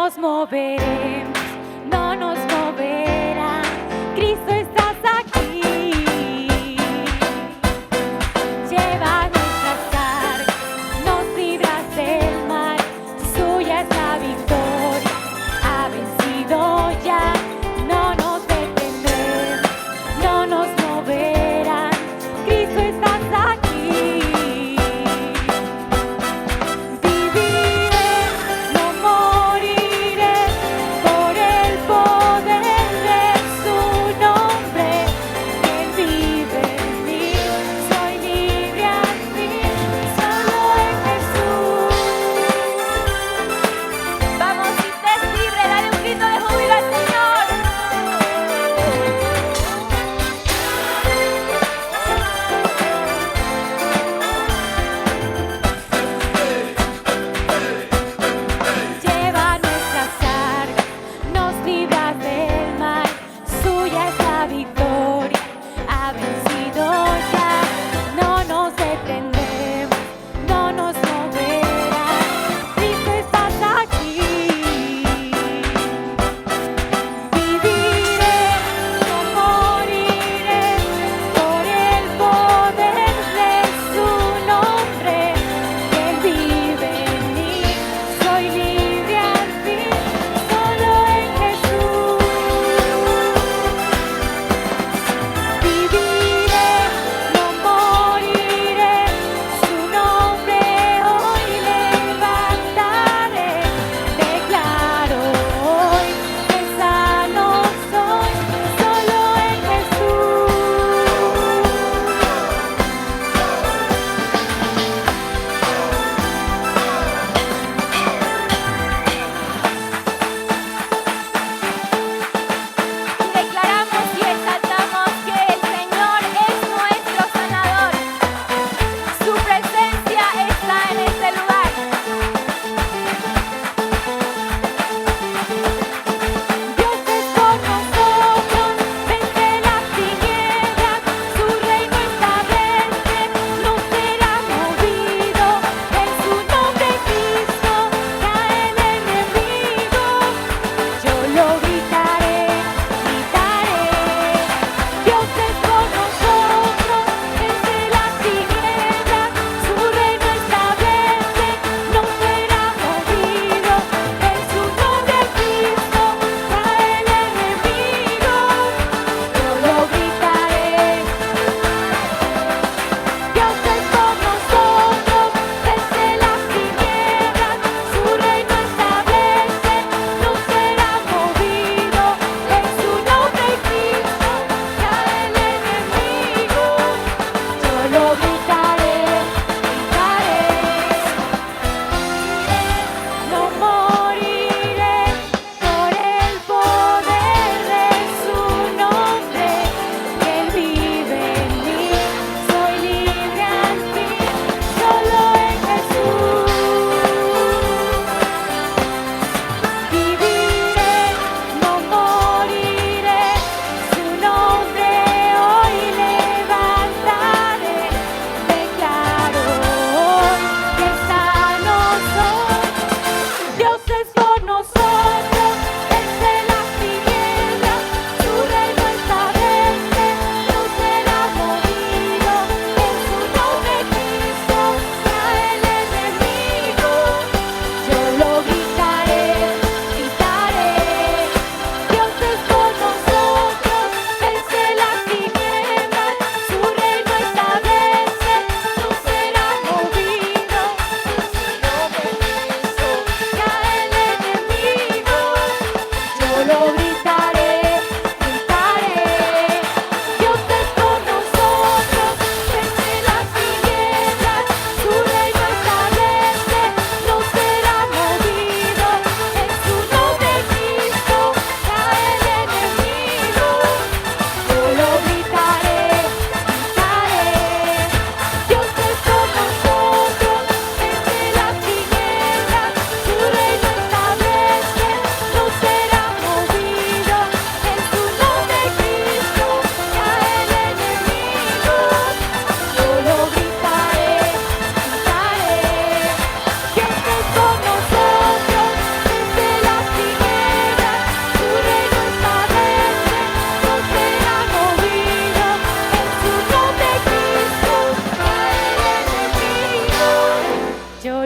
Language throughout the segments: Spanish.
nos moveremos, no nos moverá. Cristo, estás aquí. Lleva nuestras cargas, nos libras del mal. Suya es la victoria, ha vencido ya. No nos detendremos, no nos moverán. Cristo, estás aquí. Viviré, no moriré, por el poder del Rey.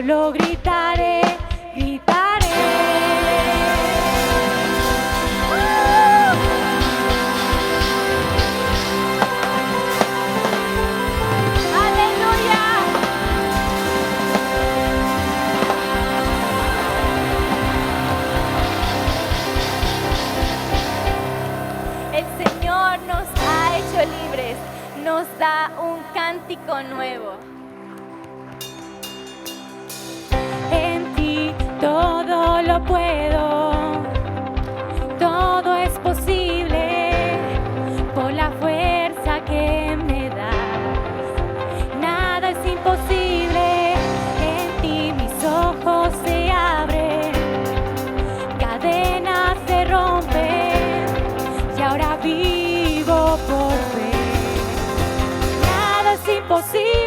solo gritaré, gritaré. ¡Aleluya! El Señor nos ha hecho libres, nos da un cántico nuevo. En ti todo lo puedo, todo es posible por la fuerza que me das. Nada es imposible, en ti mis ojos se abren, cadenas se rompen y ahora vivo por fe. Nada es imposible.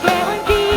Creo en ti,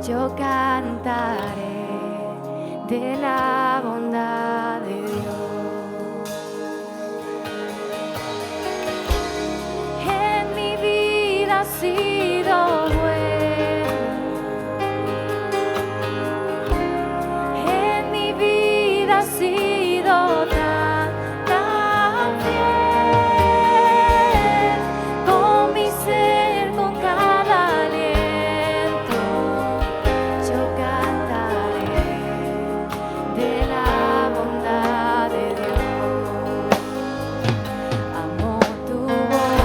Yo cantaré de la bondad de Dios. En mi vida ha sido bueno, en mi vida ha sido tan fiel, con mi ser, con cada aliento. Yo cantaré de la bondad de Dios. Amo tu voz,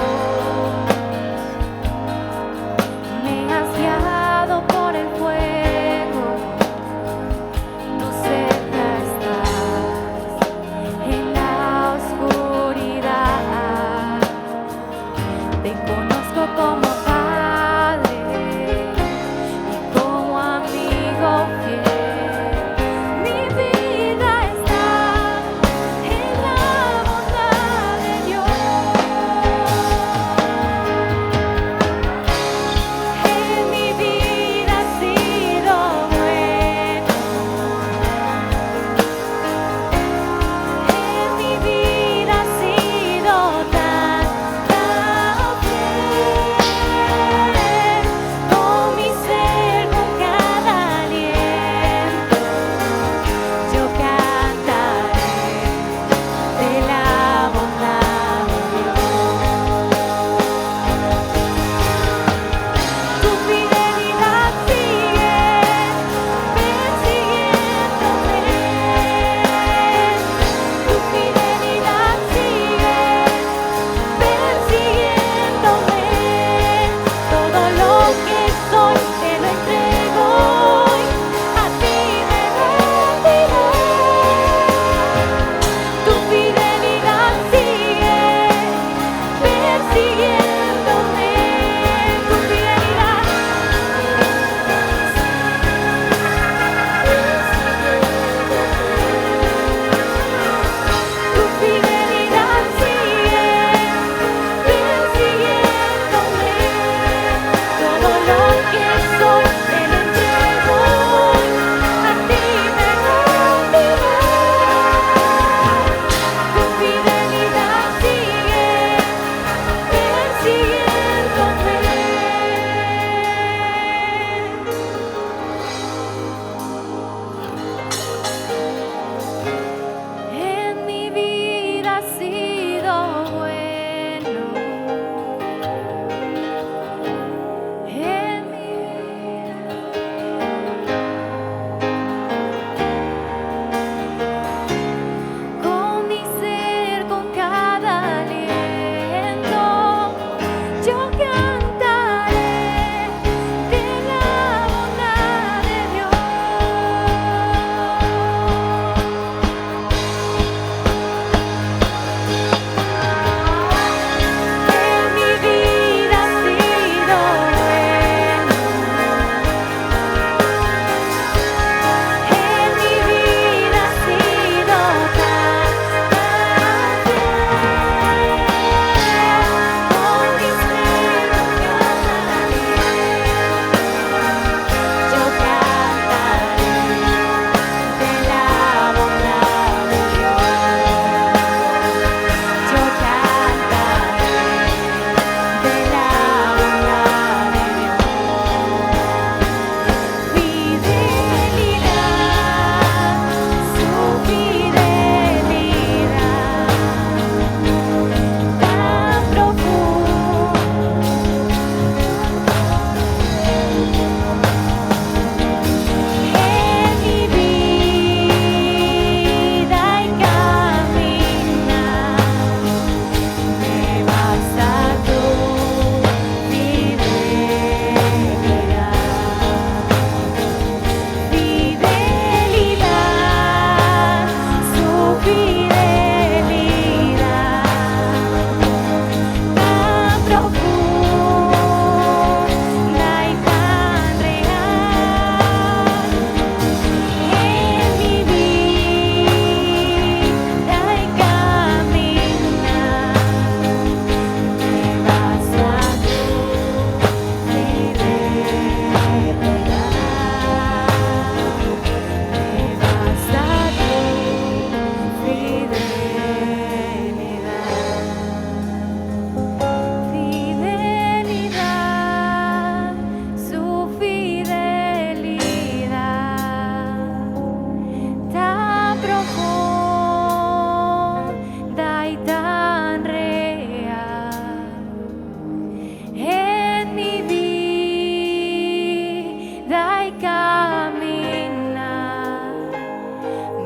caminar,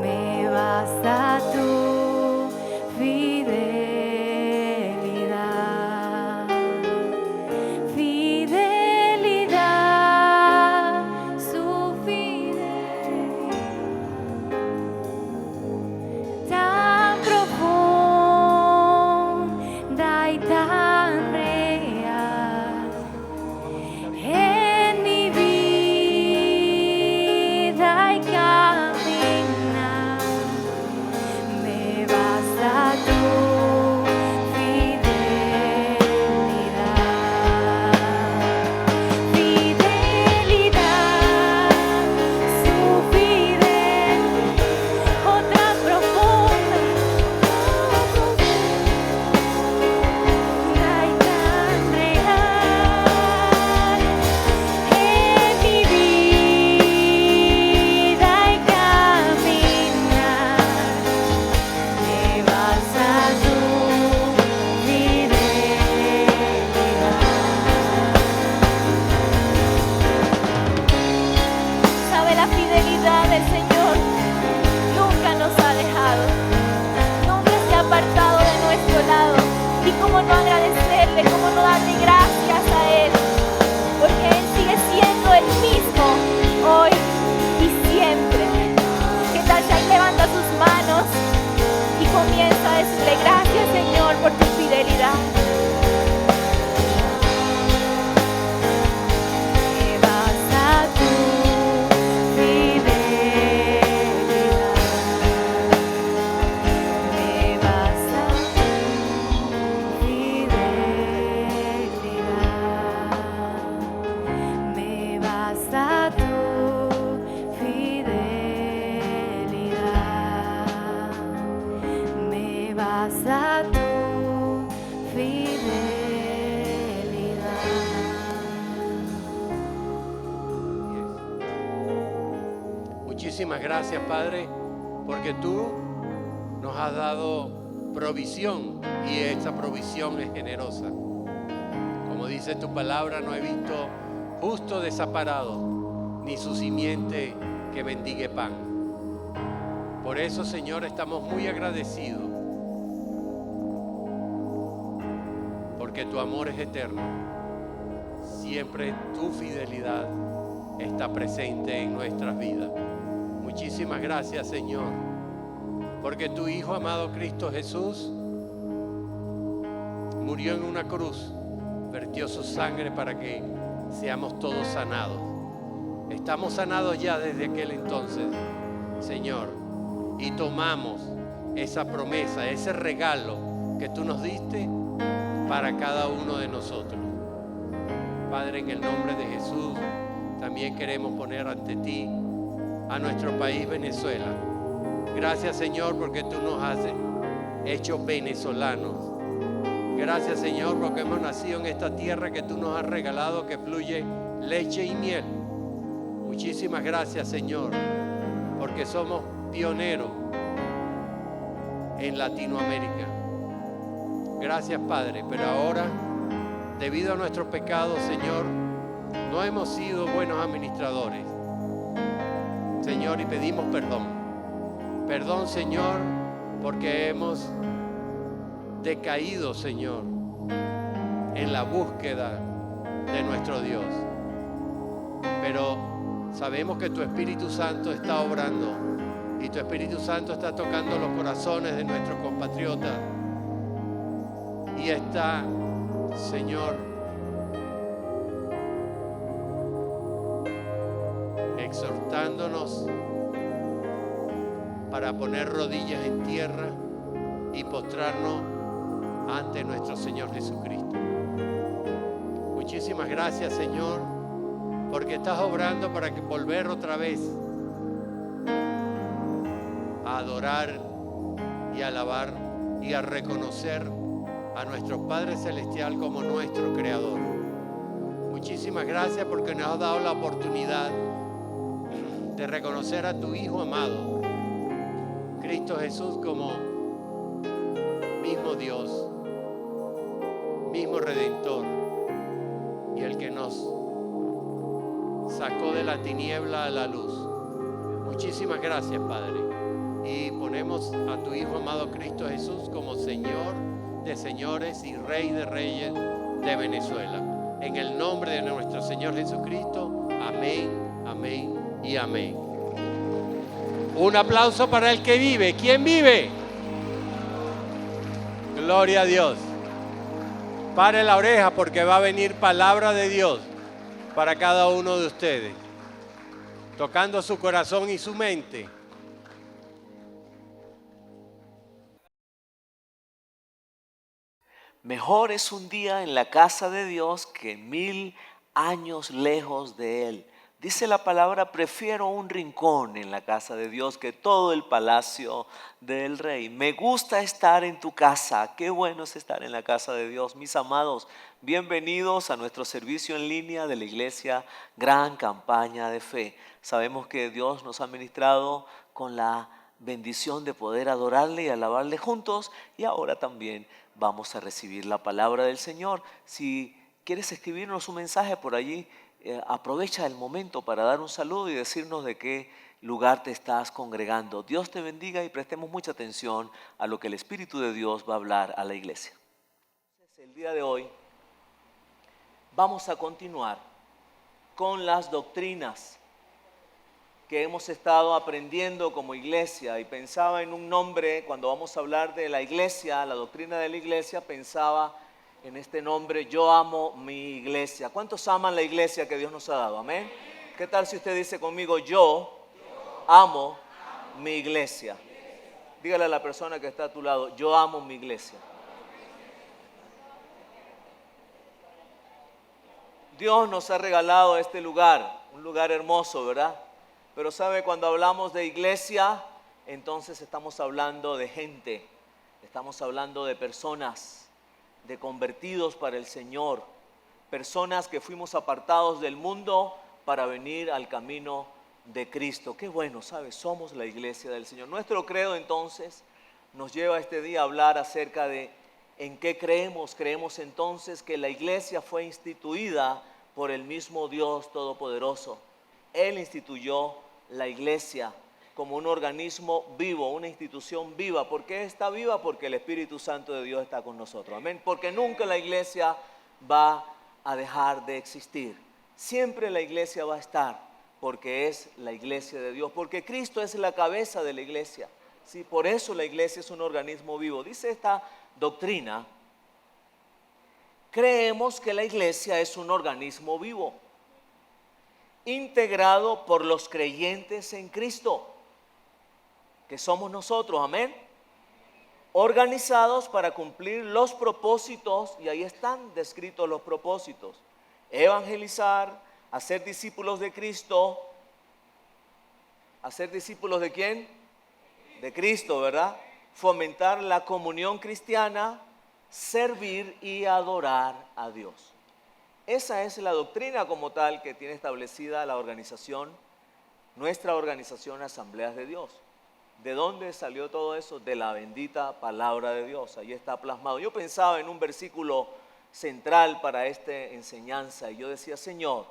me basta tu fidelidad, fidelidad, su fidelidad tan profunda y tan real en mi vida y caminar, me basta tu fidelidad, fidelidad, su fidelidad, otra profunda y tan real en mi vida y caminar, me basta tu fidelidad. Sabe, la fidelidad del Señor nunca nos ha dejado, nunca se ha apartado de nuestro lado. Y cómo no agradecerle, cómo no darle gracias a Él, porque Él sigue siendo el mismo hoy y siempre. ¿Qué tal si ahí levanta sus manos y comienza a decirle gracias, Señor, por tu fidelidad? Me basta tu fidelidad, me basta tu fidelidad, me basta tu fidelidad, me basta tu fidelidad. Muchísimas gracias, Padre, porque tú nos has dado provisión y esta provisión es generosa. Como dice tu palabra, no he visto justo desamparado, ni su simiente que mendigue pan. Por eso, Señor, estamos muy agradecidos, porque tu amor es eterno. Siempre tu fidelidad está presente en nuestras vidas. Muchísimas gracias, Señor, porque tu Hijo amado Cristo Jesús murió en una cruz, vertió su sangre para que seamos todos sanados. Estamos sanados ya desde aquel entonces, Señor, y tomamos esa promesa, ese regalo que tú nos diste para cada uno de nosotros. Padre, en el nombre de Jesús, también queremos poner ante ti a nuestro país Venezuela. Gracias, Señor, porque tú nos has hecho venezolanos. Gracias, Señor, porque hemos nacido en esta tierra que tú nos has regalado, que fluye leche y miel. Muchísimas gracias, Señor, porque somos pioneros en Latinoamérica. Gracias, Padre, pero ahora, debido a nuestros pecados, Señor, no hemos sido buenos administradores, Señor, y pedimos perdón. Perdón, Señor, porque hemos decaído, Señor, en la búsqueda de nuestro Dios. Pero sabemos que tu Espíritu Santo está obrando y tu Espíritu Santo está tocando los corazones de nuestros compatriotas y está, Señor, exhortándonos para poner rodillas en tierra y postrarnos ante nuestro Señor Jesucristo. Muchísimas gracias, Señor, porque estás obrando para que volver otra vez a adorar y a alabar y a reconocer a nuestro Padre Celestial como nuestro Creador. Muchísimas gracias porque nos has dado la oportunidad de reconocer a tu Hijo amado, Cristo Jesús, como mismo Dios, mismo Redentor y el que nos sacó de la tiniebla a la luz. Muchísimas gracias, Padre. Y ponemos a tu Hijo amado Cristo Jesús como Señor de señores y Rey de reyes de Venezuela. En el nombre de nuestro Señor Jesucristo, amén, amén y amén. Un aplauso para el que vive. ¿Quién vive? Gloria a Dios. Pare la oreja porque va a venir palabra de Dios para cada uno de ustedes, tocando su corazón y su mente. Mejor es un día en la casa de Dios que 1000 años lejos de Él. Dice la palabra, prefiero un rincón en la casa de Dios que todo el palacio del rey. Me gusta estar en tu casa. Qué bueno es estar en la casa de Dios. Mis amados, bienvenidos a nuestro servicio en línea de la iglesia Gran Campaña de Fe. Sabemos que Dios nos ha ministrado con la bendición de poder adorarle y alabarle juntos, y ahora también vamos a recibir la palabra del Señor. Si quieres escribirnos un mensaje por allí, aprovecha el momento para dar un saludo y decirnos de qué lugar te estás congregando. Dios te bendiga y prestemos mucha atención a lo que el Espíritu de Dios va a hablar a la iglesia. El día de hoy vamos a continuar con las doctrinas que hemos estado aprendiendo como iglesia, y pensaba en un nombre cuando vamos a hablar de la iglesia, la doctrina de la iglesia. Pensaba en este nombre: yo amo mi iglesia. ¿Cuántos aman la iglesia que Dios nos ha dado? Amén. ¿Qué tal si usted dice conmigo: yo amo mi iglesia? Dígale a la persona que está a tu lado: yo amo mi iglesia. Dios nos ha regalado este lugar, un lugar hermoso, ¿verdad? Pero sabe, cuando hablamos de iglesia, entonces estamos hablando de gente, estamos hablando de personas, de convertidos para el Señor, personas que fuimos apartados del mundo para venir al camino de Cristo. Qué bueno, ¿sabes? Somos la iglesia del Señor. Nuestro credo entonces nos lleva este día a hablar acerca de en qué creemos. Creemos entonces que la iglesia fue instituida por el mismo Dios Todopoderoso. Él instituyó la iglesia como un organismo vivo, una institución viva. ¿Por qué está viva? Porque el Espíritu Santo de Dios está con nosotros. Amén. Porque nunca la iglesia va a dejar de existir. Siempre la iglesia va a estar, porque es la iglesia de Dios. Porque Cristo es la cabeza de la iglesia. Sí, por eso la iglesia es un organismo vivo. Dice esta doctrina: creemos que la iglesia es un organismo vivo, integrado por los creyentes en Cristo, que somos nosotros, amén, organizados para cumplir los propósitos, y ahí están descritos los propósitos: evangelizar, hacer discípulos de Cristo. ¿Hacer discípulos de quién? De Cristo, ¿verdad? Fomentar la comunión cristiana, servir y adorar a Dios. Esa es la doctrina como tal que tiene establecida la organización, nuestra organización Asambleas de Dios. ¿De dónde salió todo eso? De la bendita palabra de Dios. Ahí está plasmado. Yo pensaba en un versículo central para esta enseñanza y yo decía: Señor,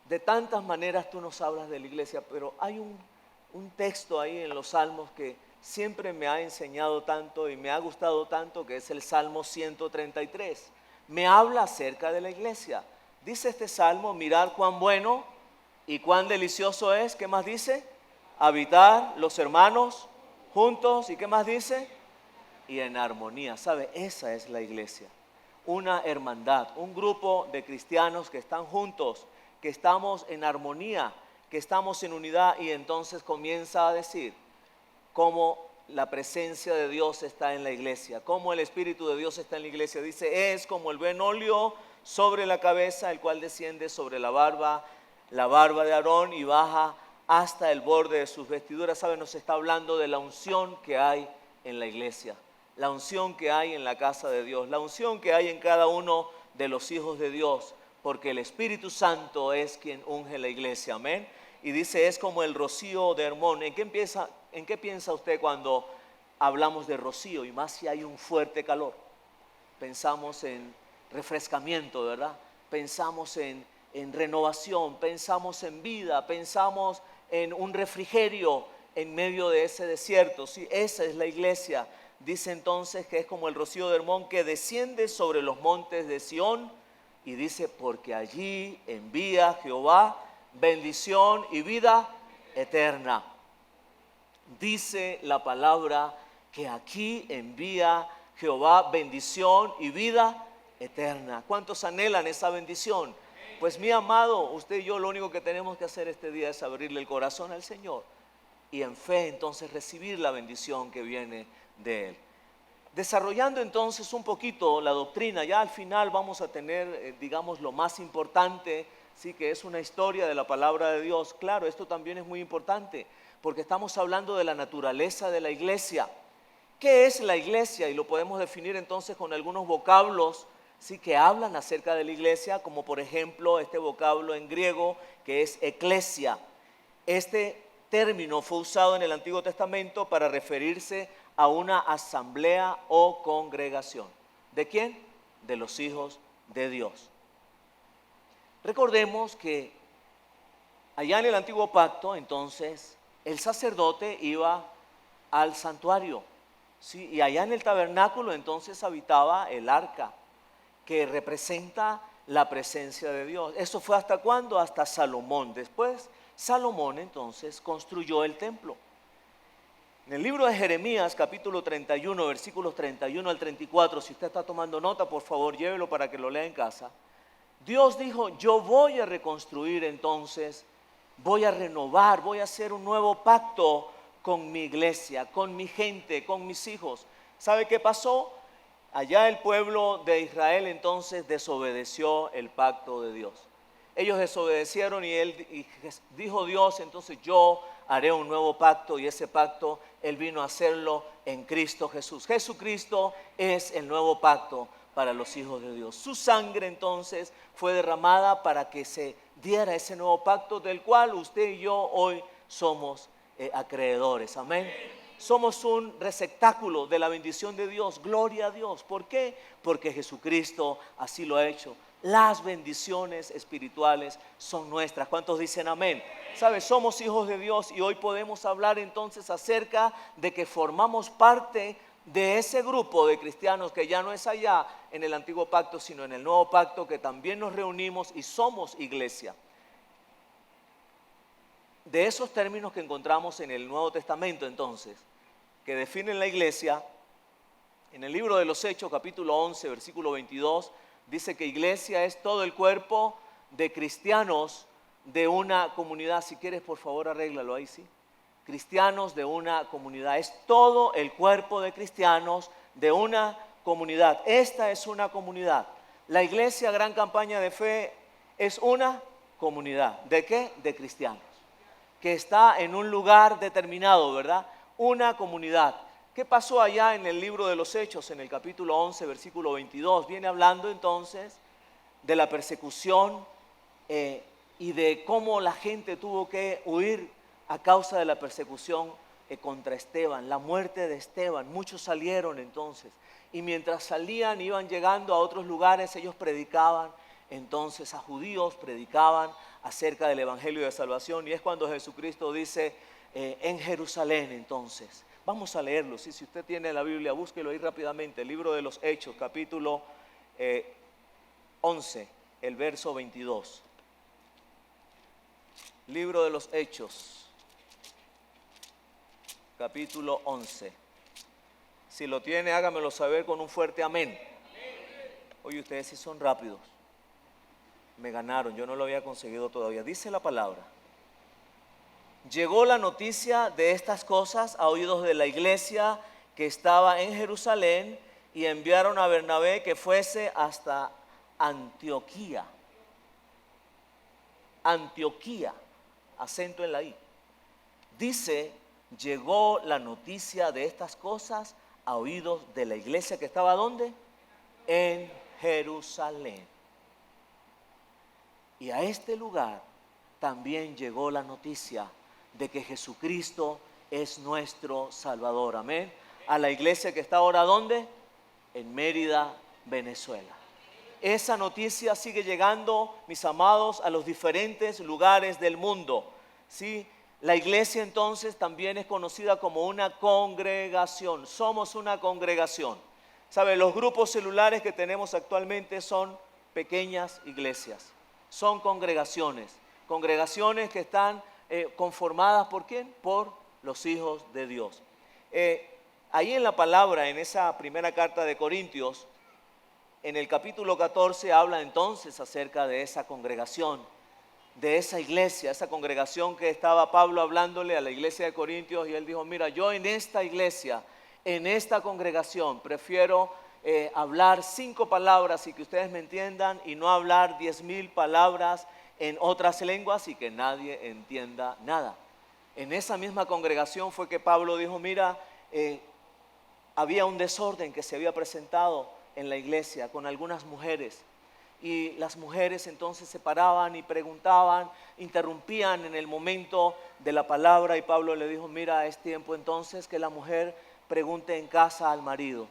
de tantas maneras tú nos hablas de la iglesia, pero hay un texto ahí en los Salmos que siempre me ha enseñado tanto y me ha gustado tanto, que es el Salmo 133. Me habla acerca de la iglesia. Dice este salmo: mirad cuán bueno y cuán delicioso es. ¿Qué más dice? Habitar los hermanos juntos. ¿Y qué más dice? Y en armonía. ¿Sabe? Esa es la iglesia. Una hermandad, un grupo de cristianos que están juntos, que estamos en armonía, que estamos en unidad. Y entonces comienza a decir cómo la presencia de Dios está en la iglesia, cómo el Espíritu de Dios está en la iglesia. Dice: es como el buen óleo sobre la cabeza, el cual desciende sobre la barba de Aarón y baja hasta el borde de sus vestiduras. ¿Sabe? Nos está hablando de la unción que hay en la iglesia, la unción que hay en la casa de Dios, la unción que hay en cada uno de los hijos de Dios, porque el Espíritu Santo es quien unge la iglesia. Amén. Y dice: es como el rocío de Hermón. ¿En qué piensa usted cuando hablamos de rocío? Y más si hay un fuerte calor. Pensamos en refrescamiento, ¿verdad? Pensamos en en renovación, pensamos en vida, pensamos en un refrigerio en medio de ese desierto. Sí, esa es la iglesia. Dice entonces que es como el rocío de Hermón que desciende sobre los montes de Sión, y dice, porque allí envía Jehová bendición y vida eterna. Dice la palabra que aquí envía Jehová bendición y vida eterna. ¿Cuántos anhelan esa bendición? Pues mi amado, usted y yo lo único que tenemos que hacer este día es abrirle el corazón al Señor y en fe entonces recibir la bendición que viene de Él. Desarrollando entonces un poquito la doctrina, ya al final vamos a tener, digamos, lo más importante, sí, que es una historia de la palabra de Dios. Claro, esto también es muy importante, porque estamos hablando de la naturaleza de la iglesia. ¿Qué es la iglesia? Y lo podemos definir entonces con algunos vocablos, sí, que hablan acerca de la iglesia, como por ejemplo este vocablo en griego que es eclesia. Este término fue usado en el Antiguo Testamento para referirse a una asamblea o congregación. ¿De quién? De los hijos de Dios. Recordemos que allá en el Antiguo Pacto, entonces, el sacerdote iba al santuario, ¿sí? Y allá en el tabernáculo entonces habitaba el arca, que representa la presencia de Dios. ¿Eso fue hasta cuándo? Hasta Salomón. Después, Salomón entonces construyó el templo. En el libro de Jeremías, capítulo 31, versículos 31 al 34, si usted está tomando nota, por favor, llévelo para que lo lea en casa. Dios dijo, yo voy a reconstruir entonces, voy a renovar, voy a hacer un nuevo pacto con mi iglesia, con mi gente, con mis hijos. ¿Sabe qué pasó? Allá el pueblo de Israel entonces desobedeció el pacto de Dios. Ellos desobedecieron y dijo Dios, entonces yo haré un nuevo pacto, y ese pacto Él vino a hacerlo en Cristo Jesús. Jesucristo es el nuevo pacto para los hijos de Dios. Su sangre entonces fue derramada para que se diera ese nuevo pacto del cual usted y yo hoy somos acreedores. Amén. Somos un receptáculo de la bendición de Dios. Gloria a Dios. ¿Por qué? Porque Jesucristo así lo ha hecho. Las bendiciones espirituales son nuestras. ¿Cuántos dicen amén? ¿Sabes? Somos hijos de Dios y hoy podemos hablar entonces acerca de que formamos parte de ese grupo de cristianos que ya no es allá en el antiguo pacto, sino en el nuevo pacto, que también nos reunimos y somos iglesia. De esos términos que encontramos en el Nuevo Testamento entonces, que definen la iglesia, en el libro de los Hechos, capítulo 11, versículo 22, dice que iglesia es todo el cuerpo de cristianos de una comunidad. Si quieres, por favor, arréglalo ahí, sí. Cristianos de una comunidad. Es todo el cuerpo de cristianos de una comunidad. Esta es una comunidad. La iglesia Gran Campaña de Fe es una comunidad. ¿De qué? De cristianos. Que está en un lugar determinado, ¿verdad? Una comunidad. ¿Qué pasó allá en el libro de los Hechos, en el capítulo 11, versículo 22? Viene hablando entonces de la persecución y de cómo la gente tuvo que huir a causa de la persecución contra Esteban, la muerte de Esteban. Muchos salieron entonces, y mientras salían, iban llegando a otros lugares, ellos predicaban entonces a judíos, predicaban acerca del evangelio de salvación, y es cuando Jesucristo dice en Jerusalén entonces. Vamos a leerlo, ¿sí? Si usted tiene la Biblia, búsquelo ahí rápidamente, el libro de los Hechos, capítulo 11, el verso 22. Libro de los Hechos, capítulo 11. Si lo tiene, hágamelo saber con un fuerte amén. Oye, ustedes sí son rápidos. Me ganaron, yo no lo había conseguido todavía. Dice la palabra: llegó la noticia de estas cosas a oídos de la iglesia que estaba en Jerusalén, y enviaron a Bernabé que fuese hasta Antioquía. Antioquía, acento en la I. Dice, llegó la noticia de estas cosas a oídos de la iglesia que estaba ¿dónde? En Jerusalén. Y a este lugar también llegó la noticia de que Jesucristo es nuestro Salvador. Amén. A la iglesia que está ahora ¿dónde? En Mérida, Venezuela. esa noticia sigue llegando, mis amados, a los diferentes lugares del mundo. ¿Sí? La iglesia entonces también es conocida como una congregación. Somos una congregación. ¿Sabe? Los grupos celulares que tenemos actualmente son pequeñas iglesias. Son congregaciones. Congregaciones que están conformadas ¿por quién? Por los hijos de Dios. Ahí en la palabra, en esa primera carta de Corintios, en el capítulo 14 habla entonces acerca de esa congregación, de esa iglesia, esa congregación que estaba Pablo hablándole a la iglesia de Corintios, y él dijo, mira, yo en esta iglesia, en esta congregación, prefiero hablar 5 palabras y que ustedes me entiendan, y no hablar 10,000 palabras en otras lenguas y que nadie entienda nada. En esa misma congregación fue que Pablo dijo, mira, había un desorden que se había presentado en la iglesia con algunas mujeres, y las mujeres entonces se paraban y preguntaban, interrumpían en el momento de la palabra, y Pablo le dijo, mira, es tiempo entonces que la mujer pregunte en casa al marido.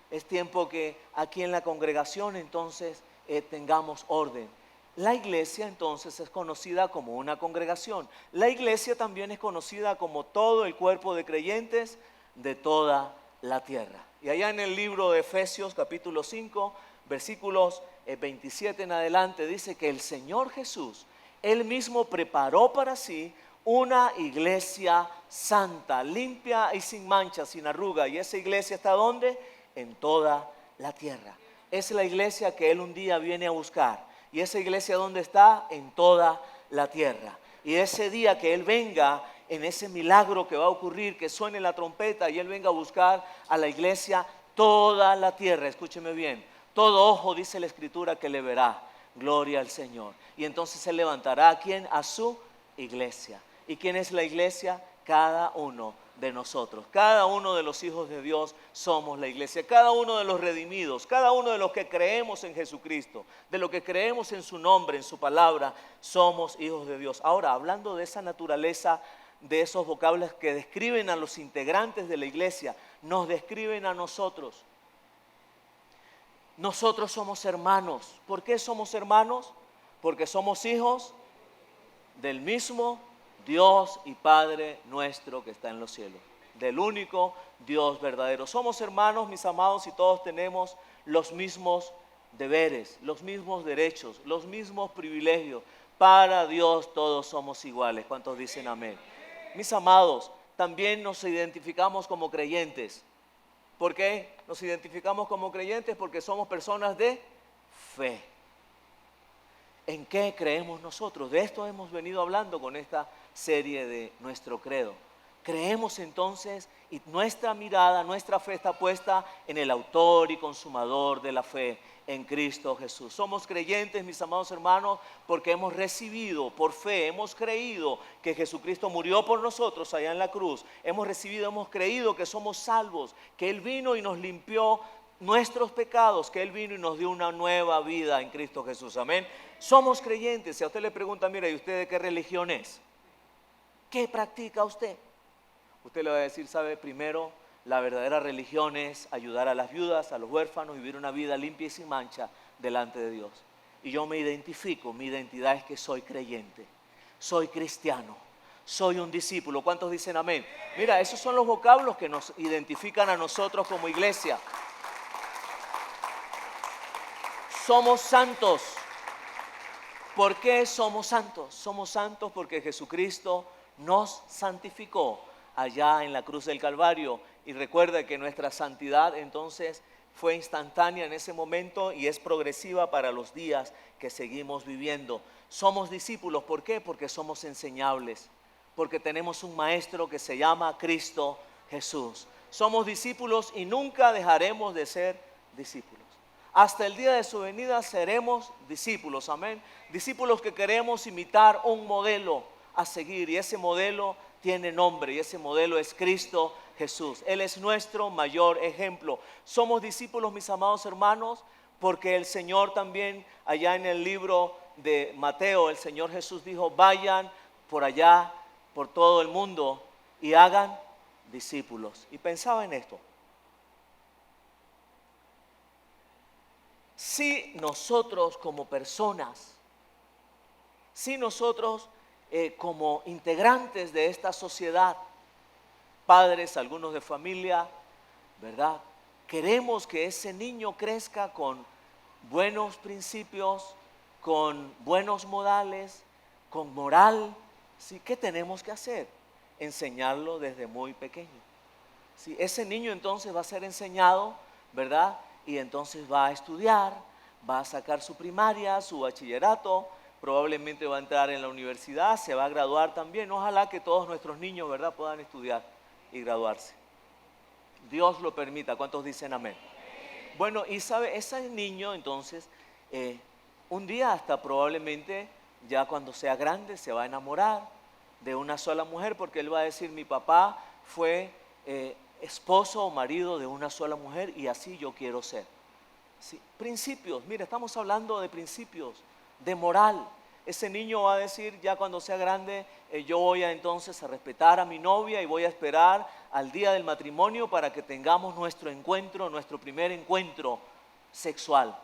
Es tiempo que aquí en la congregación entonces tengamos orden. La iglesia entonces es conocida como una congregación. La iglesia también es conocida como todo el cuerpo de creyentes de toda la tierra. Y allá en el libro de Efesios capítulo 5, versículos 27 en adelante, dice que el Señor Jesús, Él mismo preparó para sí una iglesia santa, limpia y sin mancha, sin arruga. ¿Y esa iglesia está ¿dónde? En toda la tierra. Es la iglesia que Él un día viene a buscar. ¿Y esa iglesia dónde está? En toda la tierra. Y ese día que Él venga, en ese milagro que va a ocurrir, que suene la trompeta y Él venga a buscar a la iglesia, toda la tierra, escúcheme bien, todo ojo, dice la Escritura, que le verá. Gloria al Señor. Y entonces Él levantará ¿a quién? A su iglesia. ¿Y quién es la iglesia? Cada uno de nosotros. Cada uno de los hijos de Dios somos la iglesia. Cada uno de los redimidos, cada uno de los que creemos en Jesucristo, de los que creemos en su nombre, en su palabra, somos hijos de Dios. Ahora, hablando de esa naturaleza, de esos vocablos que describen a los integrantes de la iglesia, nos describen a nosotros. Nosotros somos hermanos. ¿Por qué somos hermanos? Porque somos hijos del mismo Dios y Padre nuestro que está en los cielos, del único Dios verdadero. Somos hermanos, mis amados, y todos tenemos los mismos deberes, los mismos derechos, los mismos privilegios. Para Dios todos somos iguales. ¿Cuántos dicen amén? Mis amados, también nos identificamos como creyentes. ¿Por qué nos identificamos como creyentes? Porque somos personas de fe. ¿En qué creemos nosotros? De esto hemos venido hablando con esta serie de nuestro credo. Creemos entonces, y nuestra mirada, nuestra fe está puesta en el autor y consumador de la fe, en Cristo Jesús. Somos creyentes, mis amados hermanos, porque hemos recibido por fe, hemos creído que Jesucristo murió por nosotros allá en la cruz. Hemos recibido, hemos creído que somos salvos, que Él vino y nos limpió nuestros pecados, que Él vino y nos dio una nueva vida en Cristo Jesús. Amén. Somos creyentes. Si a usted le pregunta, mira, ¿y usted de qué religión es? ¿Qué practica usted? Usted le va a decir, sabe, primero, la verdadera religión es ayudar a las viudas, a los huérfanos, vivir una vida limpia y sin mancha delante de Dios. Y yo me identifico, mi identidad es que soy creyente, soy cristiano, soy un discípulo. ¿Cuántos dicen amén? Mira, esos son los vocablos que nos identifican a nosotros como iglesia. Somos santos. ¿Por qué somos santos? Somos santos porque Jesucristo nos santificó allá en la cruz del Calvario. Y recuerda que nuestra santidad entonces fue instantánea en ese momento y es progresiva para los días que seguimos viviendo. Somos discípulos, ¿por qué? Porque somos enseñables, porque tenemos un maestro que se llama Cristo Jesús. Somos discípulos y nunca dejaremos de ser discípulos. Hasta el día de su venida seremos discípulos, amén. Discípulos que queremos imitar un modelo a seguir, y ese modelo tiene nombre, y ese modelo es Cristo Jesús. Él es nuestro mayor ejemplo. Somos discípulos, mis amados hermanos, porque el Señor también, allá en el libro de Mateo, el Señor Jesús dijo, vayan por allá, por todo el mundo, y hagan discípulos. Y pensaba en esto. si nosotros como personas, si nosotros como integrantes de esta sociedad, padres, algunos de familia, ¿verdad? Queremos que ese niño crezca con buenos principios, con buenos modales, con moral, ¿sí? ¿Qué tenemos que hacer? Enseñarlo desde muy pequeño. ¿Sí? Ese niño entonces va a ser enseñado, ¿verdad? Y entonces va a estudiar, va a sacar su primaria, su bachillerato, probablemente va a entrar en la universidad, se va a graduar también. Ojalá que todos nuestros niños, ¿verdad?, puedan estudiar y graduarse. Dios lo permita. ¿Cuántos dicen amén? Bueno, y sabe, ese niño entonces, un día hasta probablemente ya cuando sea grande se va a enamorar de una sola mujer, porque él va a decir, mi papá fue esposo o marido de una sola mujer y así yo quiero ser. ¿Sí? Principios, mira, estamos hablando de principios, de moral. Ese niño va a decir ya cuando sea grande, yo voy a entonces a respetar a mi novia y voy a esperar al día del matrimonio para que tengamos nuestro encuentro, nuestro primer encuentro sexual.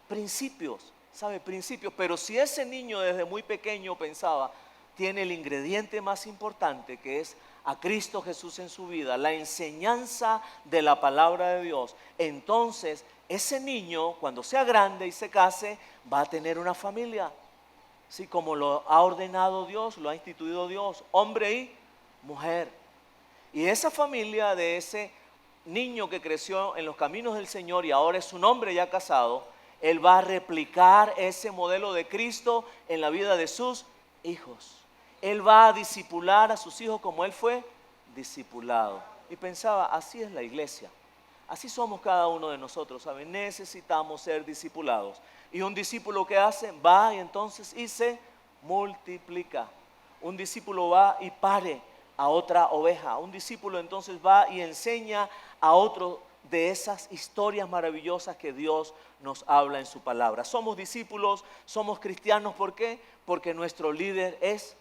Principios, ¿sabe? Principios. Pero si ese niño desde muy pequeño pensaba, tiene el ingrediente más importante que es a Cristo Jesús en su vida, la enseñanza de la palabra de Dios, entonces ese niño cuando sea grande y se case va a tener una familia, ¿sí? Como lo ha ordenado Dios, lo ha instituido Dios, hombre y mujer. Y esa familia de ese niño que creció en los caminos del Señor y ahora es un hombre ya casado, él va a replicar ese modelo de Cristo en la vida de sus hijos. Él va a discipular a sus hijos como él fue discipulado. Y pensaba, así es la iglesia. Así somos cada uno de nosotros, ¿saben? Necesitamos ser discipulados. Y un discípulo que hace, va y entonces y se multiplica. Un discípulo va y pare a otra oveja. Un discípulo entonces va y enseña a otro de esas historias maravillosas que Dios nos habla en su palabra. Somos discípulos, somos cristianos, ¿por qué? Porque nuestro líder es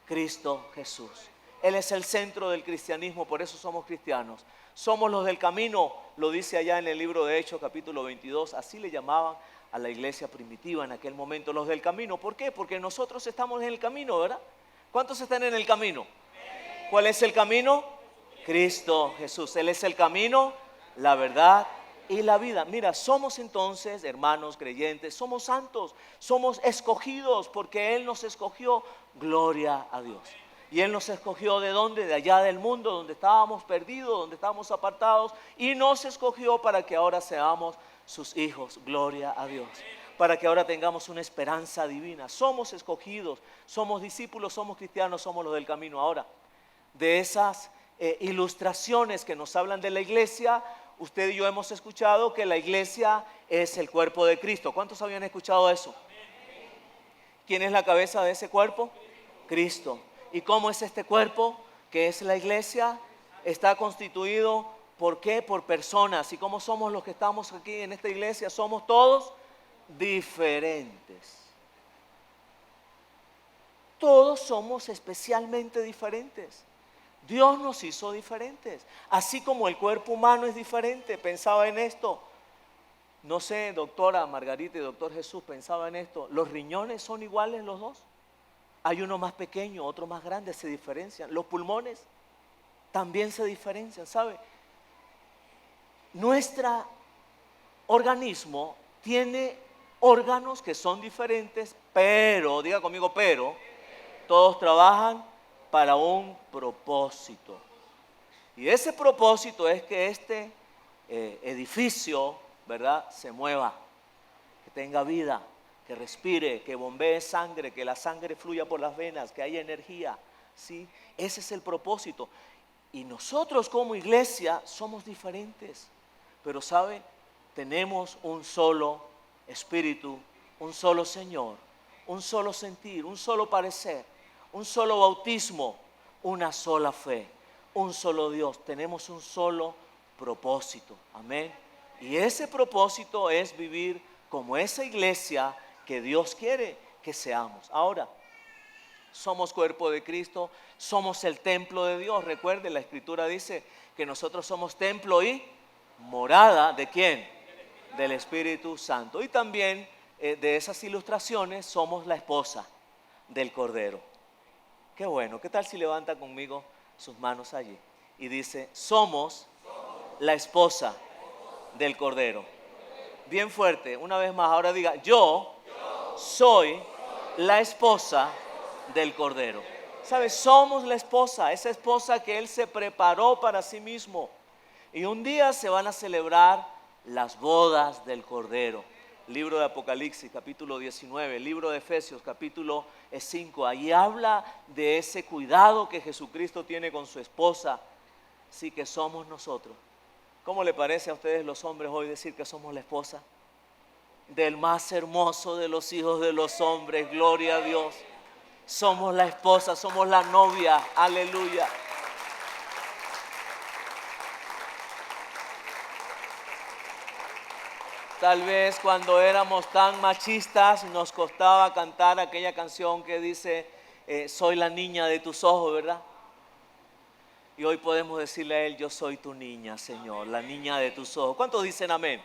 Cristo Jesús. Él es el centro del cristianismo, por eso somos cristianos. Somos los del camino, lo dice allá en el libro de Hechos capítulo 22, así le llamaban a la iglesia primitiva en aquel momento, los del camino. ¿Por qué? Porque nosotros estamos en el camino, ¿verdad? ¿Cuántos están en el camino? ¿Cuál es el camino? Cristo Jesús. Él es el camino, la verdad y la vida. Mira, somos entonces, hermanos creyentes, somos santos, somos escogidos porque Él nos escogió. Gloria a Dios. Y Él nos escogió ¿de dónde? De allá del mundo, donde estábamos perdidos, donde estábamos apartados. Y nos escogió para que ahora seamos sus hijos. Gloria a Dios. Para que ahora tengamos una esperanza divina. Somos escogidos, somos discípulos, somos cristianos, somos los del camino. Ahora, de esas ilustraciones que nos hablan de la iglesia, usted y yo hemos escuchado que la iglesia es el cuerpo de Cristo. ¿Cuántos habían escuchado eso? ¿Quién es la cabeza de ese cuerpo? Cristo. ¿Y cómo es este cuerpo que es la iglesia? Está constituido, ¿por qué? Por personas. ¿Y cómo somos los que estamos aquí en esta iglesia? Somos todos diferentes. Todos somos especialmente diferentes. Dios nos hizo diferentes. Así como el cuerpo humano es diferente. Pensaba en esto. No sé, doctora Margarita y doctor Jesús, pensaba en esto. ¿Los riñones son iguales los dos? Hay uno más pequeño, otro más grande, se diferencian. Los pulmones también se diferencian, ¿sabe? Nuestro organismo tiene órganos que son diferentes, pero, diga conmigo, pero, todos trabajan para un propósito. Y ese propósito es que este edificio, ¿verdad?, se mueva, que tenga vida, que respire, que bombee sangre, que la sangre fluya por las venas, que haya energía, ¿sí? Ese es el propósito. Y nosotros como iglesia somos diferentes, pero ¿sabe? Tenemos un solo espíritu, un solo Señor, un solo sentir, un solo parecer, un solo bautismo, una sola fe, un solo Dios. Tenemos un solo propósito, amén. Y ese propósito es vivir como esa iglesia que Dios quiere que seamos. Ahora, somos cuerpo de Cristo, somos el templo de Dios. Recuerde, la Escritura dice que nosotros somos templo y morada ¿de quién? del Espíritu Santo. Y también de esas ilustraciones somos la esposa del Cordero. Qué bueno, ¿qué tal si levanta conmigo sus manos allí? Y dice, somos la esposa del Cordero. Bien fuerte, una vez más, ahora diga, yo soy la esposa del Cordero. ¿Sabes? Somos la esposa, esa esposa que Él se preparó para sí mismo. Y un día se van a celebrar las bodas del Cordero. Libro de Apocalipsis, capítulo 19, libro de Efesios, capítulo 5. Ahí habla de ese cuidado que Jesucristo tiene con su esposa. Sí, que somos nosotros. ¿Cómo le parece a ustedes los hombres hoy decir que somos la esposa del más hermoso de los hijos de los hombres? Gloria a Dios. Somos la esposa, somos la novia. Aleluya. Tal vez cuando éramos tan machistas nos costaba cantar aquella canción que dice, soy la niña de tus ojos, ¿verdad? Y hoy podemos decirle a Él, yo soy tu niña, Señor, la niña de tus ojos. ¿Cuántos dicen amén?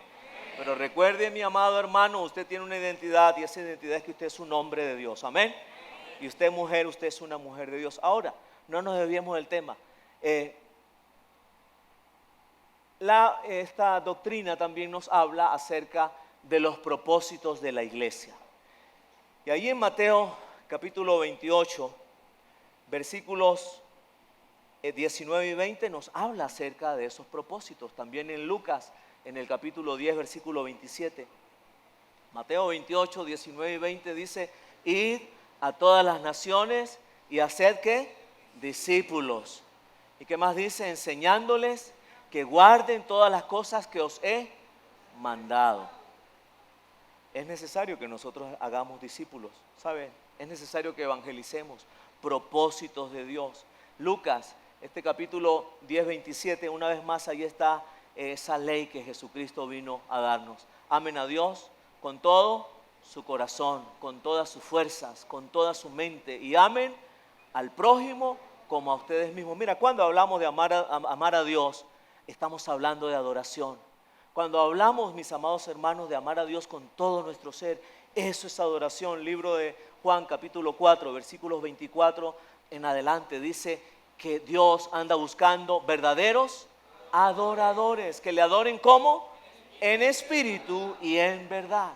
Pero recuerde, mi amado hermano, usted tiene una identidad y esa identidad es que usted es un hombre de Dios, amén. Y usted mujer, usted es una mujer de Dios. Ahora, no nos desviemos del tema. Esta doctrina también nos habla acerca de los propósitos de la iglesia. Y ahí en Mateo capítulo 28, versículos 19 y 20 nos habla acerca de esos propósitos. También en Lucas, en el capítulo 10, versículo 27. Mateo 28, 19 y 20 dice, id a todas las naciones y haced ¿qué? Discípulos. ¿Y qué más dice? Enseñándoles que guarden todas las cosas que os he mandado. Es necesario que nosotros hagamos discípulos, ¿sabe? Es necesario que evangelicemos. Propósitos de Dios. Lucas, este capítulo 10, 27, una vez más ahí está esa ley que Jesucristo vino a darnos. Amen a Dios con todo su corazón, con todas sus fuerzas, con toda su mente. Y amen al prójimo como a ustedes mismos. Mira, cuando hablamos de amar a Dios, estamos hablando de adoración. Cuando hablamos, mis amados hermanos, de amar a Dios con todo nuestro ser, eso es adoración. Libro de Juan, capítulo 4, versículos 24 en adelante, dice que Dios anda buscando verdaderos adoradores, que le adoren ¿cómo? En espíritu y en verdad.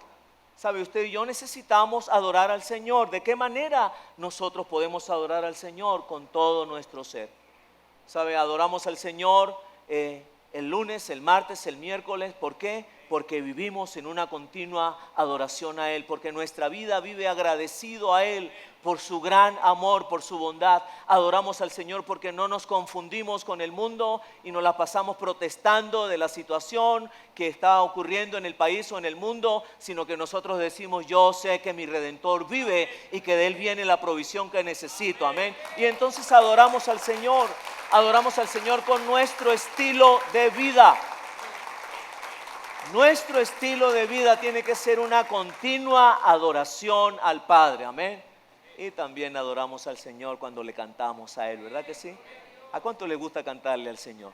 ¿Sabe? Usted y yo necesitamos adorar al Señor. ¿De qué manera nosotros podemos adorar al Señor? Con todo nuestro ser. ¿Sabe? Adoramos al Señor el lunes, el martes, el miércoles. ¿Por qué? Porque vivimos en una continua adoración a Él. Porque nuestra vida vive agradecido a Él por su gran amor, por su bondad. Adoramos al Señor porque no nos confundimos con el mundo y nos la pasamos protestando de la situación que está ocurriendo en el país o en el mundo, sino que nosotros decimos, yo sé que mi Redentor vive y que de Él viene la provisión que necesito, amén. Y entonces adoramos al Señor con nuestro estilo de vida. Nuestro estilo de vida tiene que ser una continua adoración al Padre, amén. Y también adoramos al Señor cuando le cantamos a Él, ¿verdad que sí? ¿A cuánto le gusta cantarle al Señor?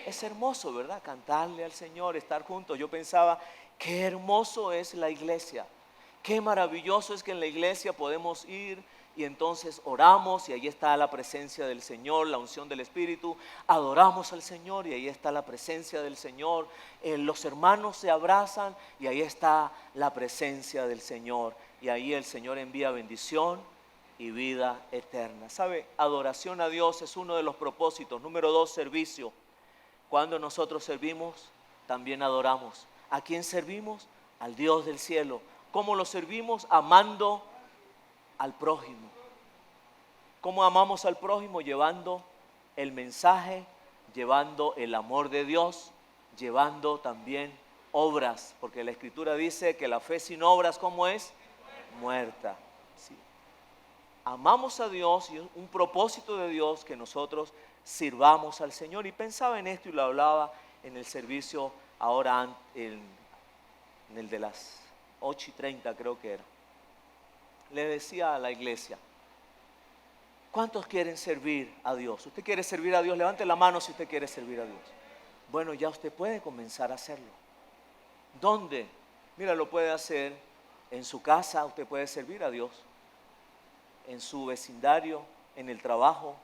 Es hermoso, ¿verdad? Cantarle al Señor, estar juntos. Yo pensaba, qué hermoso es la iglesia. Qué maravilloso es que en la iglesia podemos ir y entonces oramos y ahí está la presencia del Señor, la unción del Espíritu. Adoramos al Señor y ahí está la presencia del Señor. Los hermanos se abrazan y ahí está la presencia del Señor. Y ahí el Señor envía bendición y vida eterna. ¿Sabe? Adoración a Dios es uno de los propósitos. Número 2, servicio. Cuando nosotros servimos, también adoramos. ¿A quién servimos? Al Dios del cielo. ¿Cómo lo servimos? Amando al prójimo. ¿Cómo amamos al prójimo? Llevando el mensaje, llevando el amor de Dios, llevando también obras. Porque la Escritura dice que la fe sin obras, ¿cómo es? Muerta. Sí. Amamos a Dios y es un propósito de Dios que nosotros sirvamos al Señor. Y pensaba en esto y lo hablaba en el servicio ahora en el de las 8:30 creo que era. Le decía a la iglesia, ¿cuántos quieren servir a Dios? ¿Usted quiere servir a Dios? Levante la mano si usted quiere servir a Dios. Bueno, ya usted puede comenzar a hacerlo. ¿Dónde? Mira, lo puede hacer en su casa, usted puede servir a Dios. En su vecindario, en el trabajo,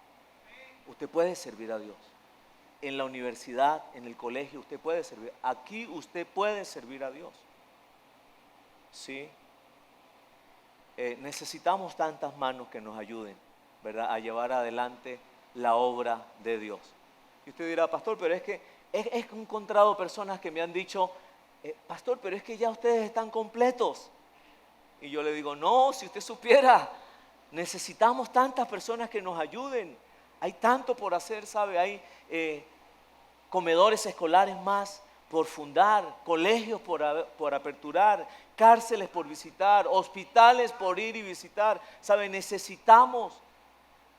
usted puede servir a Dios. En la universidad, en el colegio, usted puede servir. Aquí usted puede servir a Dios. ¿Sí? Necesitamos tantas manos que nos ayuden, ¿verdad?, a llevar adelante la obra de Dios. Y usted dirá, pastor, pero es que he encontrado personas que me han dicho, pastor, pero es que ya ustedes están completos. Y yo le digo, no, si usted supiera, necesitamos tantas personas que nos ayuden. Hay tanto por hacer, ¿sabe? Hay comedores escolares más por fundar, colegios por aperturar, cárceles por visitar, hospitales por ir y visitar. ¿Sabe? Necesitamos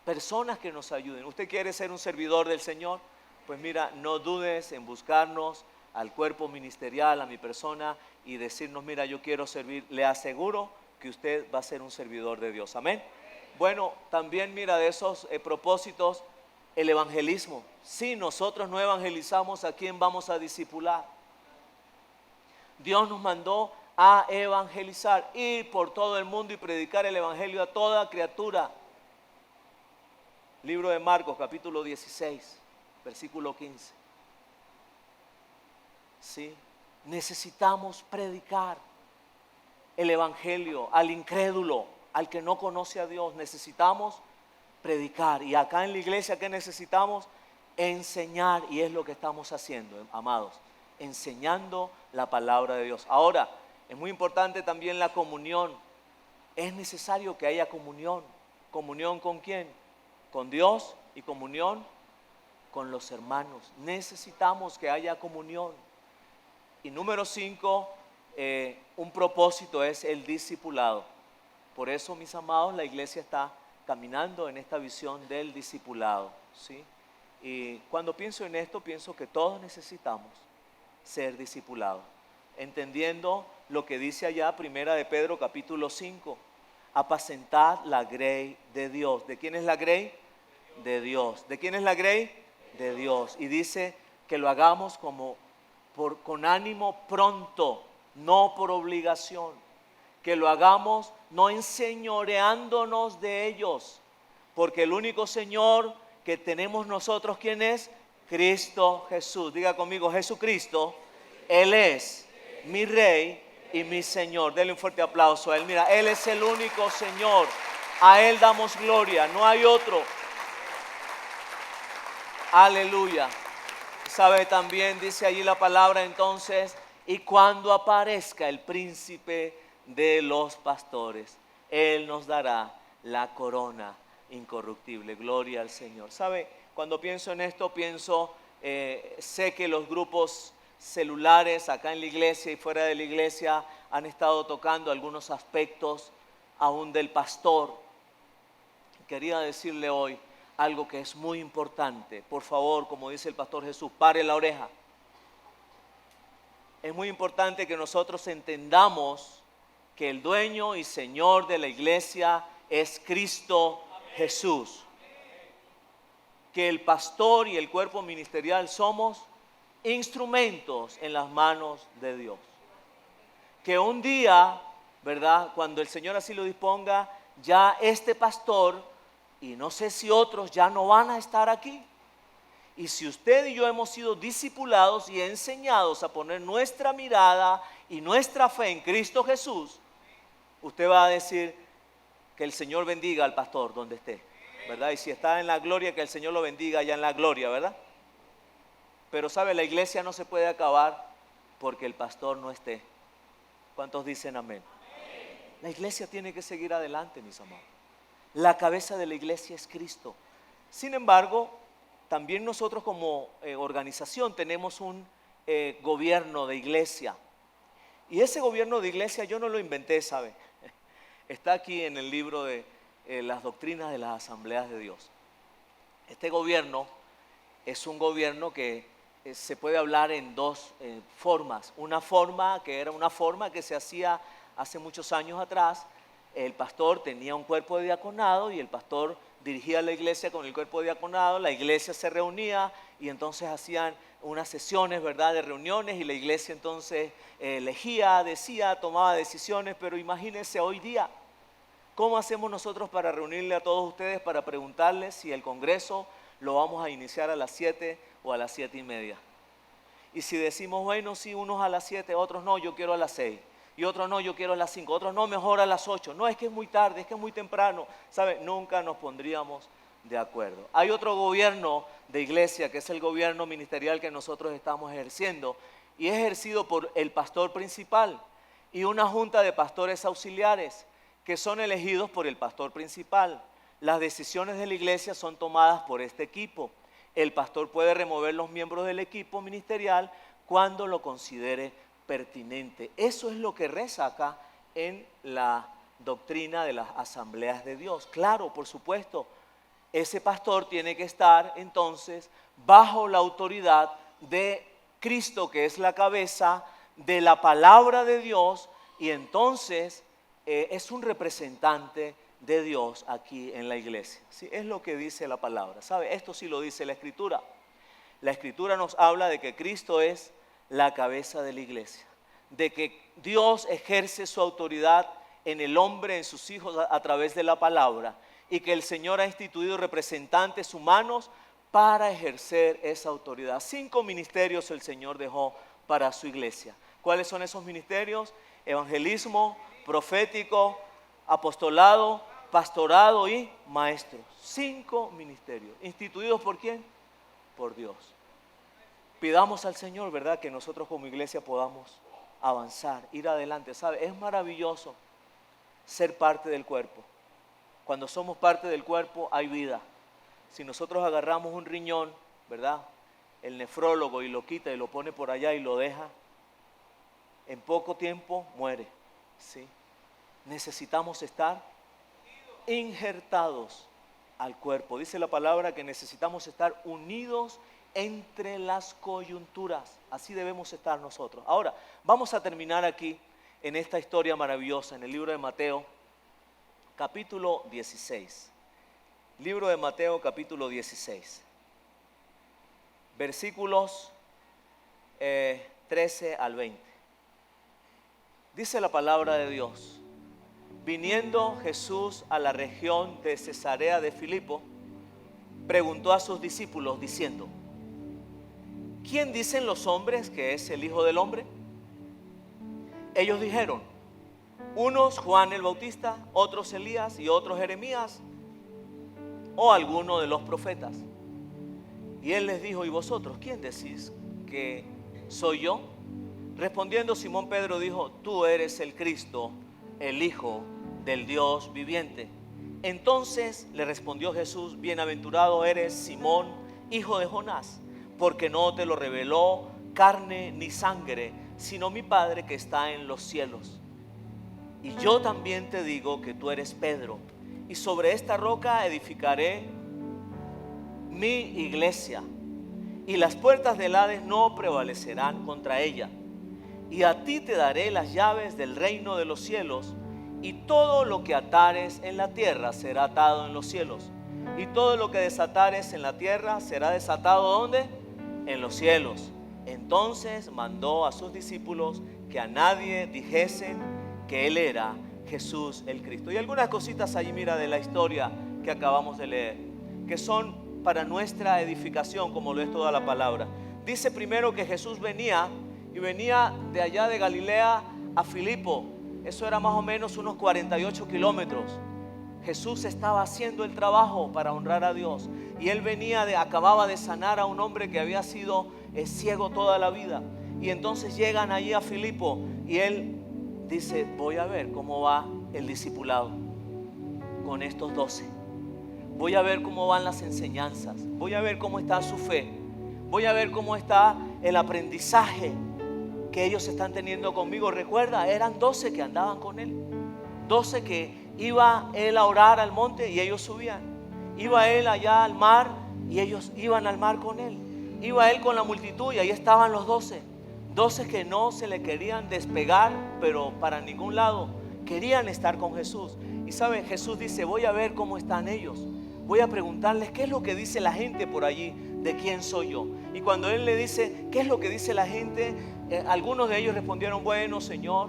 personas que nos ayuden. ¿Usted quiere ser un servidor del Señor? Pues mira, no dudes en buscarnos al cuerpo ministerial, a mi persona, y decirnos, mira, yo quiero servir. Le aseguro que usted va a ser un servidor de Dios. Amén. Bueno, también mira, de esos propósitos, el evangelismo. Si nosotros no evangelizamos, ¿a quién vamos a discipular? Dios nos mandó a evangelizar, ir por todo el mundo y predicar el evangelio a toda criatura. Libro de Marcos, capítulo 16, versículo 15. ¿Sí? Necesitamos predicar el evangelio al incrédulo, al que no conoce a Dios. Necesitamos predicar. Y acá en la iglesia, ¿qué necesitamos? Enseñar. Y es lo que estamos haciendo, amados, enseñando la palabra de Dios. Ahora, es muy importante también la comunión. Es necesario que haya comunión. ¿Comunión con quién? Con Dios, y comunión con los hermanos. Necesitamos que haya comunión. Y número 5, un propósito es el discipulado. Por eso, mis amados, la iglesia está caminando en esta visión del discipulado, ¿sí? Y cuando pienso en esto, pienso que todos necesitamos ser discipulados, entendiendo lo que dice allá, primera de Pedro, capítulo 5, apacentad la grey de Dios. ¿De quién es la grey? De Dios. ¿De quién es la grey? De Dios. Y dice que lo hagamos con ánimo pronto, no por obligación. Que lo hagamos no enseñoreándonos de ellos, porque el único Señor que tenemos nosotros, ¿quién es? Cristo Jesús. Diga conmigo, Jesucristo, Él es mi Rey y mi Señor. Denle un fuerte aplauso a Él. Mira, Él es el único Señor. A Él damos gloria, no hay otro. Aleluya. ¿Sabe? También dice allí la palabra entonces, y cuando aparezca el príncipe de los pastores, Él nos dará la corona incorruptible. Gloria al Señor. ¿Sabe? Cuando pienso en esto, sé que los grupos celulares acá en la iglesia y fuera de la iglesia han estado tocando algunos aspectos aún del pastor. Quería decirle hoy algo que es muy importante. Por favor, como dice el pastor Jesús, pare la oreja. Es muy importante que nosotros entendamos que el dueño y Señor de la iglesia es Cristo Jesús. Que el pastor y el cuerpo ministerial somos instrumentos en las manos de Dios. Que un día, ¿verdad?, cuando el Señor así lo disponga, ya este pastor, y no sé si otros, ya no van a estar aquí. Y si usted y yo hemos sido discipulados y enseñados a poner nuestra mirada y nuestra fe en Cristo Jesús, usted va a decir que el Señor bendiga al pastor donde esté, ¿verdad? Y si está en la gloria, que el Señor lo bendiga allá en la gloria, ¿verdad? Pero sabe, la iglesia no se puede acabar porque el pastor no esté. ¿Cuántos dicen amén? La iglesia tiene que seguir adelante, mis amados. La cabeza de la iglesia es Cristo. Sin embargo, también nosotros como organización tenemos un gobierno de iglesia. Y ese gobierno de iglesia yo no lo inventé, ¿sabe? Está aquí en el libro de las doctrinas de las asambleas de Dios. Este gobierno es un gobierno que se puede hablar en dos formas. Una forma que era una forma que se hacía hace muchos años atrás. El pastor tenía un cuerpo de diaconado y el pastor dirigía la iglesia con el cuerpo diaconado, la iglesia se reunía y entonces hacían unas sesiones, ¿verdad?, de reuniones, y la iglesia entonces elegía, decía, tomaba decisiones. Pero imagínense hoy día, ¿cómo hacemos nosotros para reunirle a todos ustedes para preguntarles si el congreso lo vamos a iniciar a las 7 o a las 7:30? Y si decimos, bueno, sí, unos a las 7, otros no, yo quiero a las 6. Y otros no, yo quiero a las 5, otros no, mejor a las 8. No, es que es muy tarde, es que es muy temprano. ¿Sabe? Nunca nos pondríamos de acuerdo. Hay otro gobierno de iglesia, que es el gobierno ministerial que nosotros estamos ejerciendo, y es ejercido por el pastor principal y una junta de pastores auxiliares que son elegidos por el pastor principal. Las decisiones de la iglesia son tomadas por este equipo. El pastor puede remover los miembros del equipo ministerial cuando lo considere pertinente. Eso es lo que reza acá en la doctrina de las asambleas de Dios. Claro, por supuesto, ese pastor tiene que estar entonces bajo la autoridad de Cristo, que es la cabeza de la palabra de Dios, y entonces es un representante de Dios aquí en la iglesia. ¿Sí? Es lo que dice la palabra. ¿Sabe? Esto sí lo dice la Escritura. La Escritura nos habla de que Cristo es la cabeza de la iglesia, de que Dios ejerce su autoridad en el hombre, en sus hijos, a través de la palabra, y que el Señor ha instituido representantes humanos para ejercer esa autoridad. 5 ministerios el Señor dejó para su iglesia. ¿Cuáles son esos ministerios? Evangelismo, profético, apostolado, pastorado y maestro. 5 ministerios. ¿Instituidos por quién? Por Dios. Pidamos al Señor, ¿verdad?, que nosotros como iglesia podamos avanzar, ir adelante. ¿Sabe? Es maravilloso ser parte del cuerpo. Cuando somos parte del cuerpo hay vida. Si nosotros agarramos un riñón, ¿verdad?, el nefrólogo, y lo quita y lo pone por allá y lo deja, en poco tiempo muere. ¿Sí? Necesitamos estar injertados al cuerpo. Dice la palabra que necesitamos estar unidos entre las coyunturas. Así debemos estar nosotros. Ahora, vamos a terminar aquí en esta historia maravillosa, en el libro de Mateo, capítulo 16. Libro de Mateo, capítulo 16. Versículos 13 al 20. Dice la palabra de Dios: viniendo Jesús a la región de Cesarea de Filipo, preguntó a sus discípulos diciendo: ¿quién dicen los hombres que es el Hijo del Hombre? Ellos dijeron: unos Juan el Bautista, otros Elías y otros Jeremías o alguno de los profetas. Y él les dijo: ¿y vosotros quién decís que soy yo? Respondiendo Simón Pedro dijo: tú eres el Cristo, el Hijo del Dios viviente. Entonces le respondió Jesús: bienaventurado eres Simón, hijo de Jonás, porque no te lo reveló carne ni sangre, sino mi Padre que está en los cielos. Y yo también te digo que tú eres Pedro, y sobre esta roca edificaré mi iglesia, y las puertas del Hades no prevalecerán contra ella. Y a ti te daré las llaves del reino de los cielos, y todo lo que atares en la tierra será atado en los cielos, y todo lo que desatares en la tierra será desatado ¿dónde? En los cielos. Entonces mandó a sus discípulos que a nadie dijesen que él era Jesús el Cristo. Y algunas cositas allí, mira, de la historia que acabamos de leer, que son para nuestra edificación, como lo es toda la palabra. Dice primero que Jesús venía de allá de Galilea a Filipo. Eso era más o menos unos 48 kilómetros. Jesús estaba haciendo el trabajo para honrar a Dios, y él acababa de sanar a un hombre que había sido ciego toda la vida. Y entonces llegan allí a Filipo y él dice: voy a ver cómo va el discipulado con estos 12. Voy a ver cómo van las enseñanzas, voy a ver cómo está su fe, voy a ver cómo está el aprendizaje que ellos están teniendo conmigo. Recuerda, eran 12 que andaban con él, 12 que iba él a orar al monte y ellos subían, iba él allá al mar y ellos iban al mar con él, iba él con la multitud y ahí estaban los 12 que no se le querían despegar, pero para ningún lado, querían estar con Jesús. Y saben, Jesús dice: voy a ver cómo están ellos, voy a preguntarles qué es lo que dice la gente por allí de quién soy yo. Y cuando él le dice, ¿qué es lo que dice la gente? Algunos de ellos respondieron, bueno, Señor.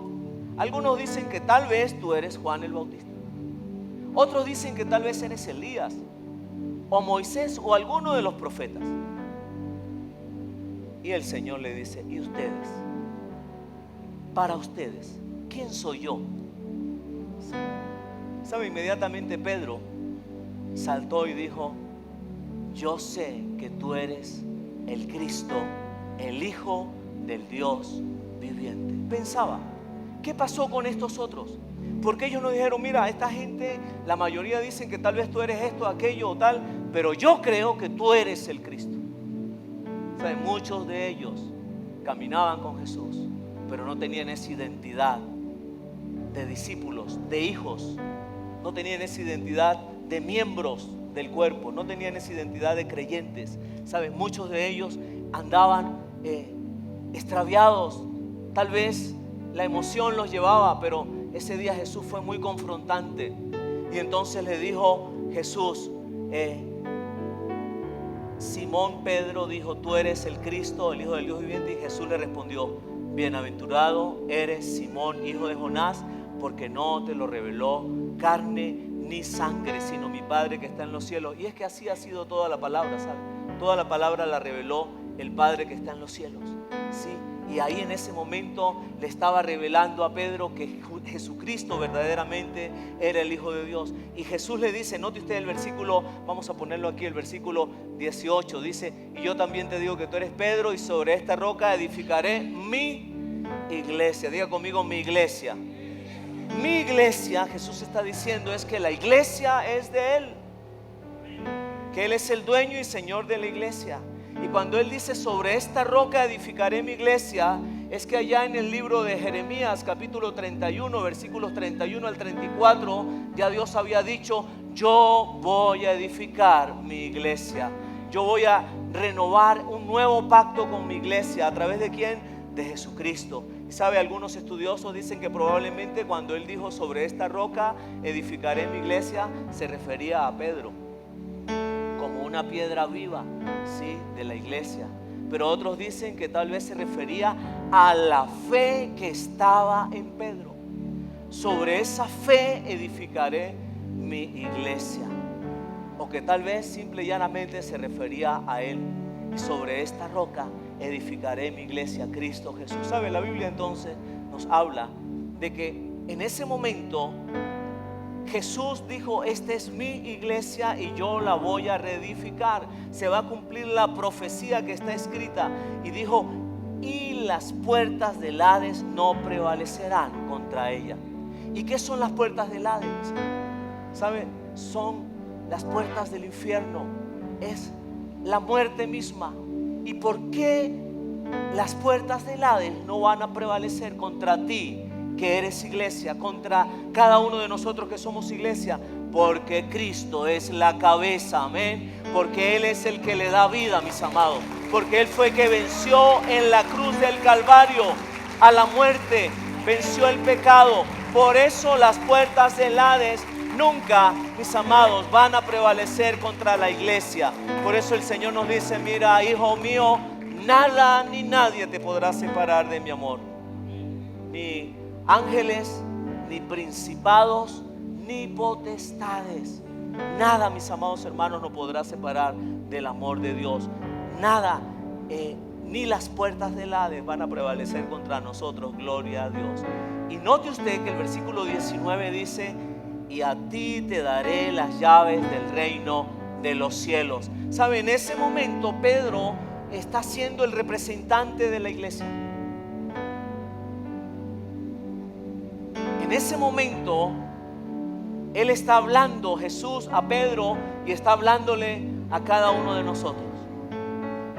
Algunos dicen que tal vez tú eres Juan el Bautista. Otros dicen que tal vez eres Elías, o Moisés, o alguno de los profetas. Y el Señor le dice, ¿y ustedes? Para ustedes, ¿quién soy yo? ¿Sabe? Inmediatamente Pedro saltó y dijo, yo sé que tú eres el Cristo, el Hijo del Dios viviente. Pensaba, ¿qué pasó con estos otros? Porque ellos no dijeron, mira, esta gente, la mayoría dicen que tal vez tú eres esto, aquello o tal, pero yo creo que tú eres el Cristo. ¿Saben? Muchos de ellos caminaban con Jesús, pero no tenían esa identidad de discípulos, de hijos. No tenían esa identidad de miembros del cuerpo, no tenían esa identidad de creyentes. ¿Saben? Muchos de ellos andaban extraviados. Tal vez la emoción los llevaba, pero ese día Jesús fue muy confrontante. Y entonces le dijo Jesús, Simón Pedro dijo, tú eres el Cristo, el Hijo del Dios viviente. Y Jesús le respondió, bienaventurado eres Simón, hijo de Jonás, porque no te lo reveló carne ni sangre, sino mi Padre que está en los cielos. Y es que así ha sido toda la palabra, ¿sabe? Toda la palabra la reveló el Padre que está en los cielos, ¿sí? Y ahí en ese momento le estaba revelando a Pedro que Jesucristo verdaderamente era el Hijo de Dios. Y Jesús le dice, note usted el versículo, vamos a ponerlo aquí, el versículo 18, dice, y yo también te digo que tú eres Pedro, y sobre esta roca edificaré mi iglesia. Diga conmigo, mi iglesia. Mi iglesia, Jesús está diciendo, es que la iglesia es de Él, que Él es el dueño y Señor de la iglesia. Y cuando Él dice, sobre esta roca edificaré mi iglesia, es que allá en el libro de Jeremías, capítulo 31, versículos 31 al 34, ya Dios había dicho, yo voy a edificar mi iglesia. Yo voy a renovar un nuevo pacto con mi iglesia. ¿A través de quién? De Jesucristo. Y sabe, algunos estudiosos dicen que probablemente cuando Él dijo, sobre esta roca edificaré mi iglesia, se refería a Pedro como una piedra viva, ¿sí?, de la iglesia. Pero otros dicen que tal vez se refería a la fe que estaba en Pedro. Sobre esa fe edificaré mi iglesia. O que tal vez simple y llanamente se refería a Él. Y sobre esta roca edificaré mi iglesia, Cristo Jesús. ¿Sabe? La Biblia entonces nos habla de que en ese momento Jesús dijo, esta es mi iglesia y yo la voy a reedificar. Se va a cumplir la profecía que está escrita. Y dijo, y las puertas del Hades no prevalecerán contra ella. ¿Y qué son las puertas del Hades? ¿Sabe? Son las puertas del infierno. Es la muerte misma. ¿Y por qué las puertas del Hades no van a prevalecer contra ti, que eres iglesia, contra cada uno de nosotros que somos iglesia? Porque Cristo es la cabeza, amén. Porque Él es el que le da vida, mis amados. Porque Él fue que venció en la cruz del Calvario a la muerte, venció el pecado. Por eso las puertas del Hades nunca, mis amados, van a prevalecer contra la iglesia. Por eso el Señor nos dice, mira, hijo mío, nada ni nadie te podrá separar de mi amor. Ni ángeles, ni principados, ni potestades. Nada, mis amados hermanos, nos podrá separar del amor de Dios. Nada, ni las puertas del Hades van a prevalecer contra nosotros. Gloria a Dios. Y note usted que el versículo 19 dice, y a ti te daré las llaves del reino de los cielos. ¿Sabe? En ese momento Pedro está siendo el representante de la iglesia. En ese momento Él está hablando, Jesús, a Pedro, y está hablándole a cada uno de nosotros.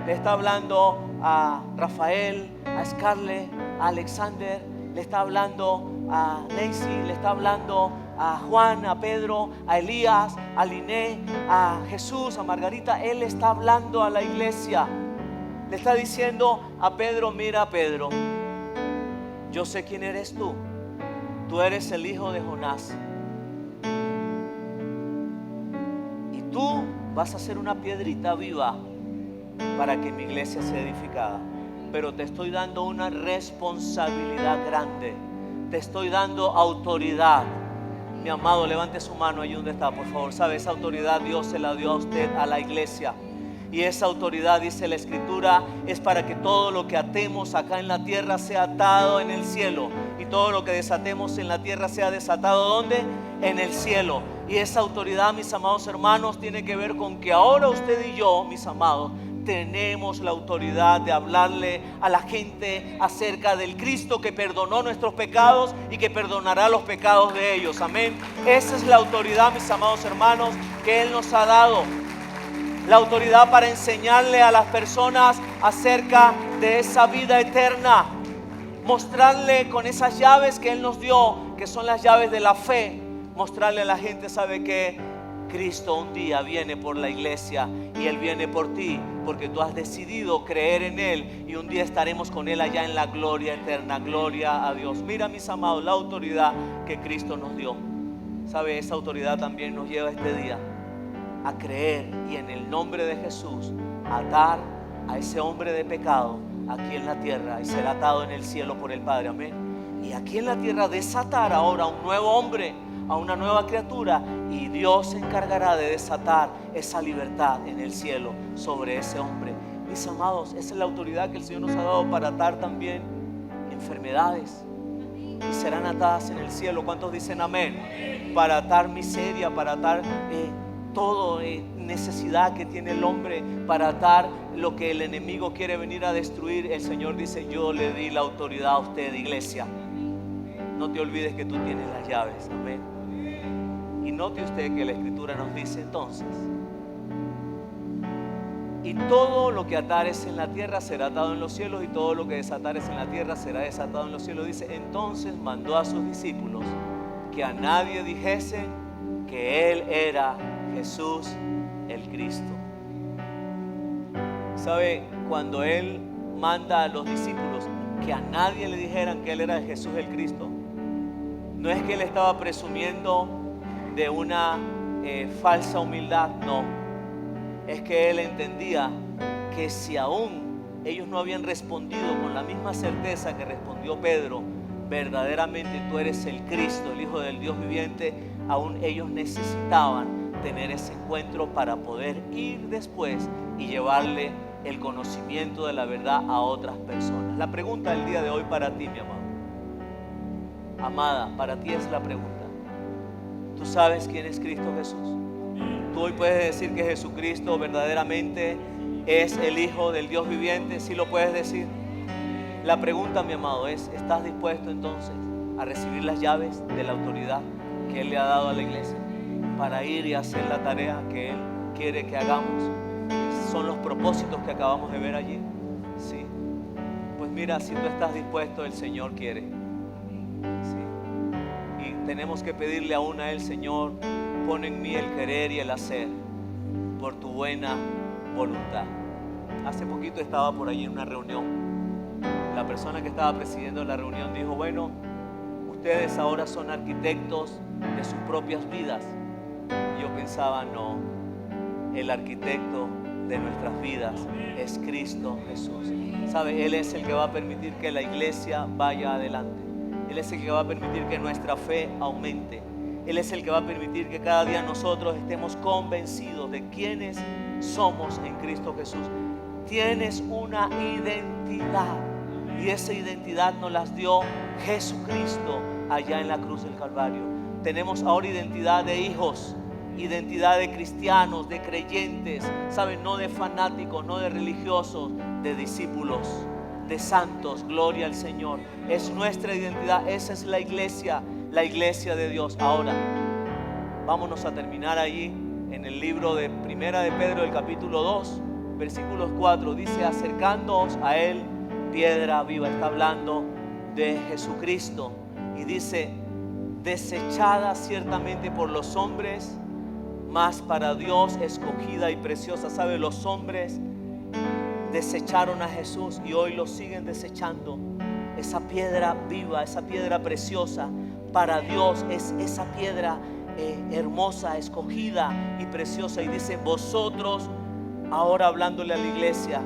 Le está hablando a Rafael, a Scarlett, a Alexander, le está hablando a Lacey, le está hablando a Juan, a Pedro, a Elías, a Liné, a Jesús, a Margarita. Él está hablando a la iglesia. Le está diciendo a Pedro, mira Pedro, yo sé quién eres tú. Tú eres el hijo de Jonás. Y tú vas a ser una piedrita viva para que mi iglesia sea edificada. Pero te estoy dando una responsabilidad grande. Te estoy dando autoridad. Mi amado, levante su mano ahí donde está, por favor. ¿Sabe? Esa autoridad Dios se la dio a usted, a la iglesia. Y esa autoridad, dice la Escritura, es para que todo lo que atemos acá en la tierra sea atado en el cielo. Y todo lo que desatemos en la tierra sea desatado, ¿dónde? En el cielo. Y esa autoridad, mis amados hermanos, tiene que ver con que ahora usted y yo, mis amados, tenemos la autoridad de hablarle a la gente acerca del Cristo que perdonó nuestros pecados y que perdonará los pecados de ellos. Amén. Esa es la autoridad, mis amados hermanos, que Él nos ha dado. La autoridad para enseñarle a las personas acerca de esa vida eterna. Mostrarle con esas llaves que Él nos dio, que son las llaves de la fe. Mostrarle a la gente, ¿sabe qué? Cristo un día viene por la iglesia y Él viene por ti, porque tú has decidido creer en Él y un día estaremos con Él allá en la gloria eterna. Gloria a Dios. Mira, mis amados, la autoridad que Cristo nos dio. ¿Sabe? Esa autoridad también nos lleva este día a creer y en el nombre de Jesús atar a ese hombre de pecado aquí en la tierra y ser atado en el cielo por el Padre. Amén. Y aquí en la tierra desatar ahora a un nuevo hombre, a una nueva criatura, y Dios se encargará de desatar esa libertad en el cielo sobre ese hombre. Mis amados, esa es la autoridad que el Señor nos ha dado para atar también enfermedades y serán atadas en el cielo. ¿Cuántos dicen amén? Para atar miseria, para atar todo necesidad que tiene el hombre, para atar lo que el enemigo quiere venir a destruir. El Señor dice: yo le di la autoridad a usted, iglesia. No te olvides que tú tienes las llaves. Amén. Y note usted que la Escritura nos dice entonces: y todo lo que atares en la tierra será atado en los cielos, y todo lo que desatares en la tierra será desatado en los cielos. Dice: entonces mandó a sus discípulos que a nadie dijesen que Él era Jesús el Cristo. ¿Sabe? Cuando Él manda a los discípulos que a nadie le dijeran que Él era Jesús el Cristo, no es que Él estaba presumiendo de una falsa humildad, no. Es que Él entendía que si aún ellos no habían respondido con la misma certeza que respondió Pedro, verdaderamente tú eres el Cristo, el Hijo del Dios viviente, aún ellos necesitaban tener ese encuentro para poder ir después y llevarle el conocimiento de la verdad a otras personas. La pregunta del día de hoy para ti, mi amado, amada, para ti es la pregunta: ¿tú sabes quién es Cristo Jesús? ¿Tú hoy puedes decir que Jesucristo verdaderamente es el Hijo del Dios viviente? ¿Sí lo puedes decir? La pregunta, mi amado, es: ¿estás dispuesto entonces a recibir las llaves de la autoridad que Él le ha dado a la iglesia para ir y hacer la tarea que Él quiere que hagamos? Son los propósitos que acabamos de ver allí. Sí. Pues mira, si tú estás dispuesto, el Señor quiere. Sí. Y tenemos que pedirle aún a Él: Señor, pon en mí el querer y el hacer por tu buena voluntad. Hace poquito estaba por allí en una reunión. La persona que estaba presidiendo la reunión dijo: bueno, ustedes ahora son arquitectos de sus propias vidas. Y yo pensaba: no, el arquitecto de nuestras vidas es Cristo Jesús. ¿Sabe? Él es el que va a permitir que la iglesia vaya adelante. Él es el que va a permitir que nuestra fe aumente. Él es el que va a permitir que cada día nosotros estemos convencidos de quiénes somos en Cristo Jesús. Tienes una identidad, y esa identidad nos las dio Jesucristo allá en la cruz del Calvario. Tenemos ahora identidad de hijos, identidad de cristianos, de creyentes, ¿saben? No de fanáticos, no de religiosos, de discípulos, de santos. Gloria al Señor. Es nuestra identidad. Esa es la iglesia de Dios. Ahora, vámonos a terminar allí en el libro de Primera de Pedro, el capítulo 2, versículos 4. Dice: acercándoos a Él, piedra viva. Está hablando de Jesucristo. Y dice: desechada ciertamente por los hombres, mas para Dios escogida y preciosa. ¿Sabe? Los hombres desecharon a Jesús y hoy lo siguen desechando. Esa piedra viva, esa piedra preciosa, para Dios es esa piedra hermosa, escogida y preciosa. Y dice, vosotros, ahora hablándole a la iglesia,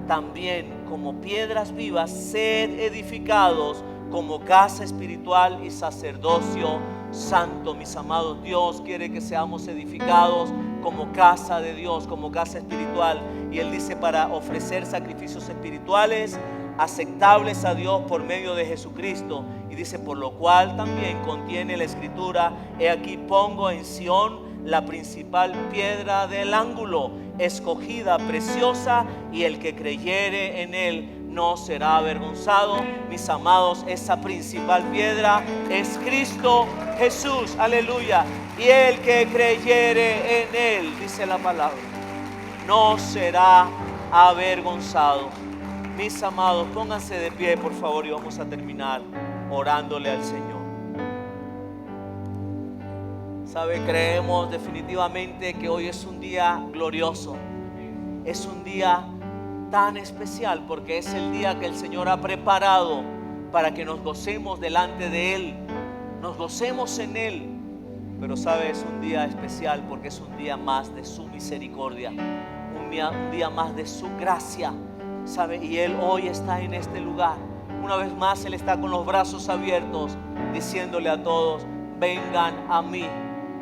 también como piedras vivas, sed edificados como casa espiritual y sacerdocio santo. Mis amados, Dios quiere que seamos edificados como casa de Dios, como casa espiritual. Y Él dice, para ofrecer sacrificios espirituales aceptables a Dios por medio de Jesucristo. Y dice, por lo cual también contiene la escritura, he aquí pongo en Sión la principal piedra del ángulo, escogida, preciosa, y el que creyere en Él no será avergonzado. Mis amados, esa principal piedra es Cristo Jesús, aleluya. Y el que creyere en Él, dice la palabra, no será avergonzado. Mis amados, pónganse de pie, por favor, y vamos a terminar orándole al Señor. ¿Sabe? Creemos definitivamente que hoy es un día glorioso. Es un día tan especial porque es el día que el Señor ha preparado para que nos gocemos delante de Él, nos gocemos en Él. Pero sabe, es un día especial porque es un día más de su misericordia, un día más de su gracia, sabe, y Él hoy está en este lugar. Una vez más Él está con los brazos abiertos, diciéndole a todos, vengan a mí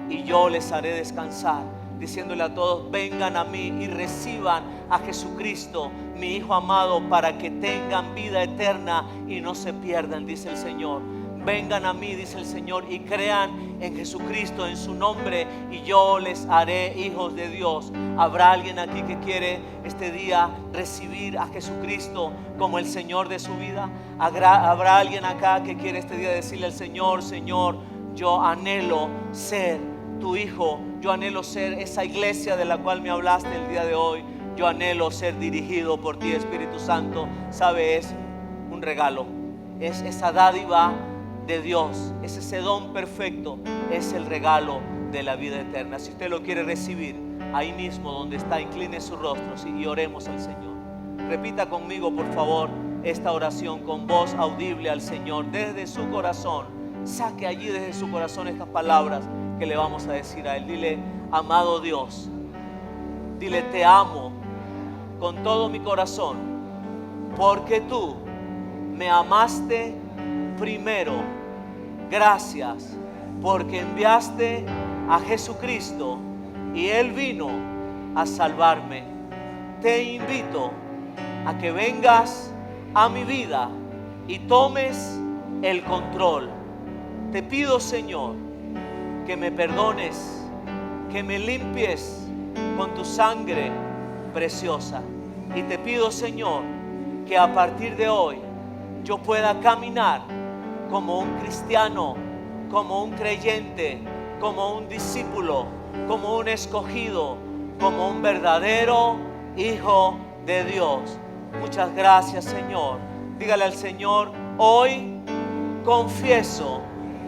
y yo les haré descansar. Diciéndole a todos, vengan a mí y reciban a Jesucristo, mi Hijo amado, para que tengan vida eterna y no se pierdan, dice el Señor. Vengan a mí, dice el Señor, y crean en Jesucristo, en su nombre, y yo les haré hijos de Dios. ¿Habrá alguien aquí que quiere este día recibir a Jesucristo como el Señor de su vida? ¿Habrá alguien acá que quiere este día decirle al Señor, Señor, yo anhelo ser tu hijo, yo anhelo ser esa iglesia de la cual me hablaste el día de hoy, yo anhelo ser dirigido por ti, Espíritu Santo? Sabe, es un regalo, es esa dádiva de Dios, es ese don perfecto, es el regalo de la vida eterna. Si usted lo quiere recibir, ahí mismo donde está, incline su rostro y oremos al Señor. Repita conmigo, por favor, esta oración con voz audible al Señor desde su corazón. Saque allí desde su corazón estas palabras que le vamos a decir a Él. Dile, amado Dios, dile, te amo con todo mi corazón, porque tú me amaste primero. Gracias porque enviaste a Jesucristo y Él vino a salvarme. Te invito a que vengas a mi vida y tomes el control. Te pido, Señor, que me perdones, que me limpies con tu sangre preciosa. Y te pido, Señor, que a partir de hoy yo pueda caminar como un cristiano, como un creyente, como un discípulo, como un escogido, como un verdadero hijo de Dios. Muchas gracias, Señor. Dígale al Señor, hoy confieso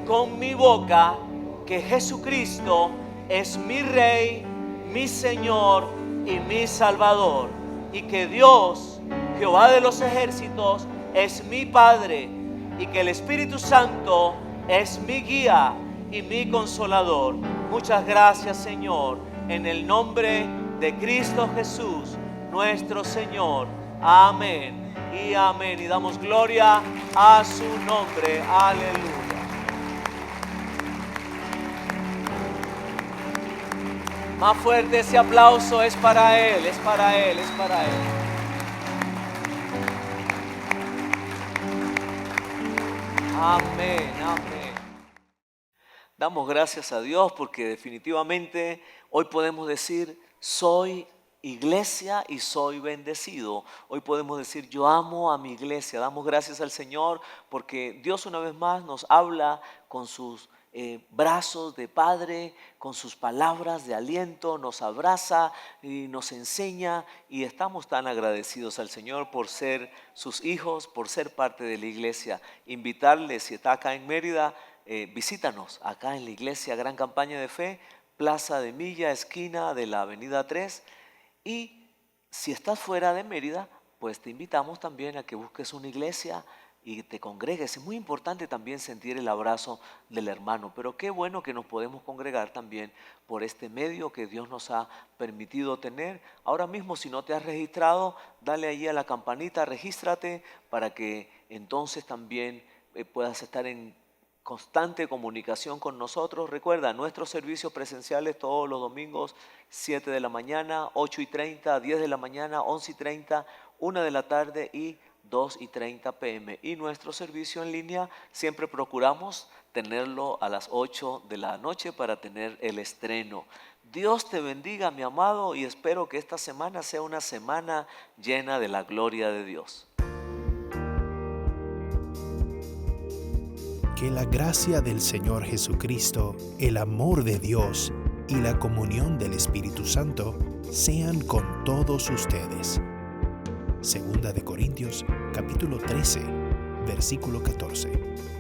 con mi boca que Jesucristo es mi Rey, mi Señor y mi Salvador, y que Dios, Jehová de los ejércitos, es mi Padre, y que el Espíritu Santo es mi guía y mi consolador. Muchas gracias, Señor, en el nombre de Cristo Jesús, nuestro Señor. Amén y amén. Y damos gloria a su nombre. Aleluya. Más fuerte ese aplauso, es para Él, es para Él, es para Él. Amén, amén. Damos gracias a Dios porque definitivamente hoy podemos decir, soy iglesia y soy bendecido. Hoy podemos decir, yo amo a mi iglesia. Damos gracias al Señor porque Dios una vez más nos habla con sus brazos de Padre, con sus palabras de aliento, nos abraza y nos enseña, y estamos tan agradecidos al Señor por ser sus hijos, por ser parte de la iglesia. Invitarles, si está acá en Mérida, visítanos acá en la iglesia Gran Campaña de Fe, Plaza de Milla, esquina de la Avenida 3. Y si estás fuera de Mérida, pues te invitamos también a que busques una iglesia y te congregues. Es muy importante también sentir el abrazo del hermano, pero qué bueno que nos podemos congregar también por este medio que Dios nos ha permitido tener. Ahora mismo, si no te has registrado, dale allí a la campanita, regístrate para que entonces también puedas estar en constante comunicación con nosotros. Recuerda, nuestros servicios presenciales todos los domingos, 7 de la mañana, 8:30, 10 de la mañana, 11:30, 1 de la tarde y 2:30 p.m. Y nuestro servicio en línea siempre procuramos tenerlo a las 8 de la noche para tener el estreno. Dios te bendiga, mi amado, y espero que esta semana sea una semana llena de la gloria de Dios. Que la gracia del Señor Jesucristo, el amor de Dios y la comunión del Espíritu Santo sean con todos ustedes. Segunda de Corintios, capítulo 13, versículo 14.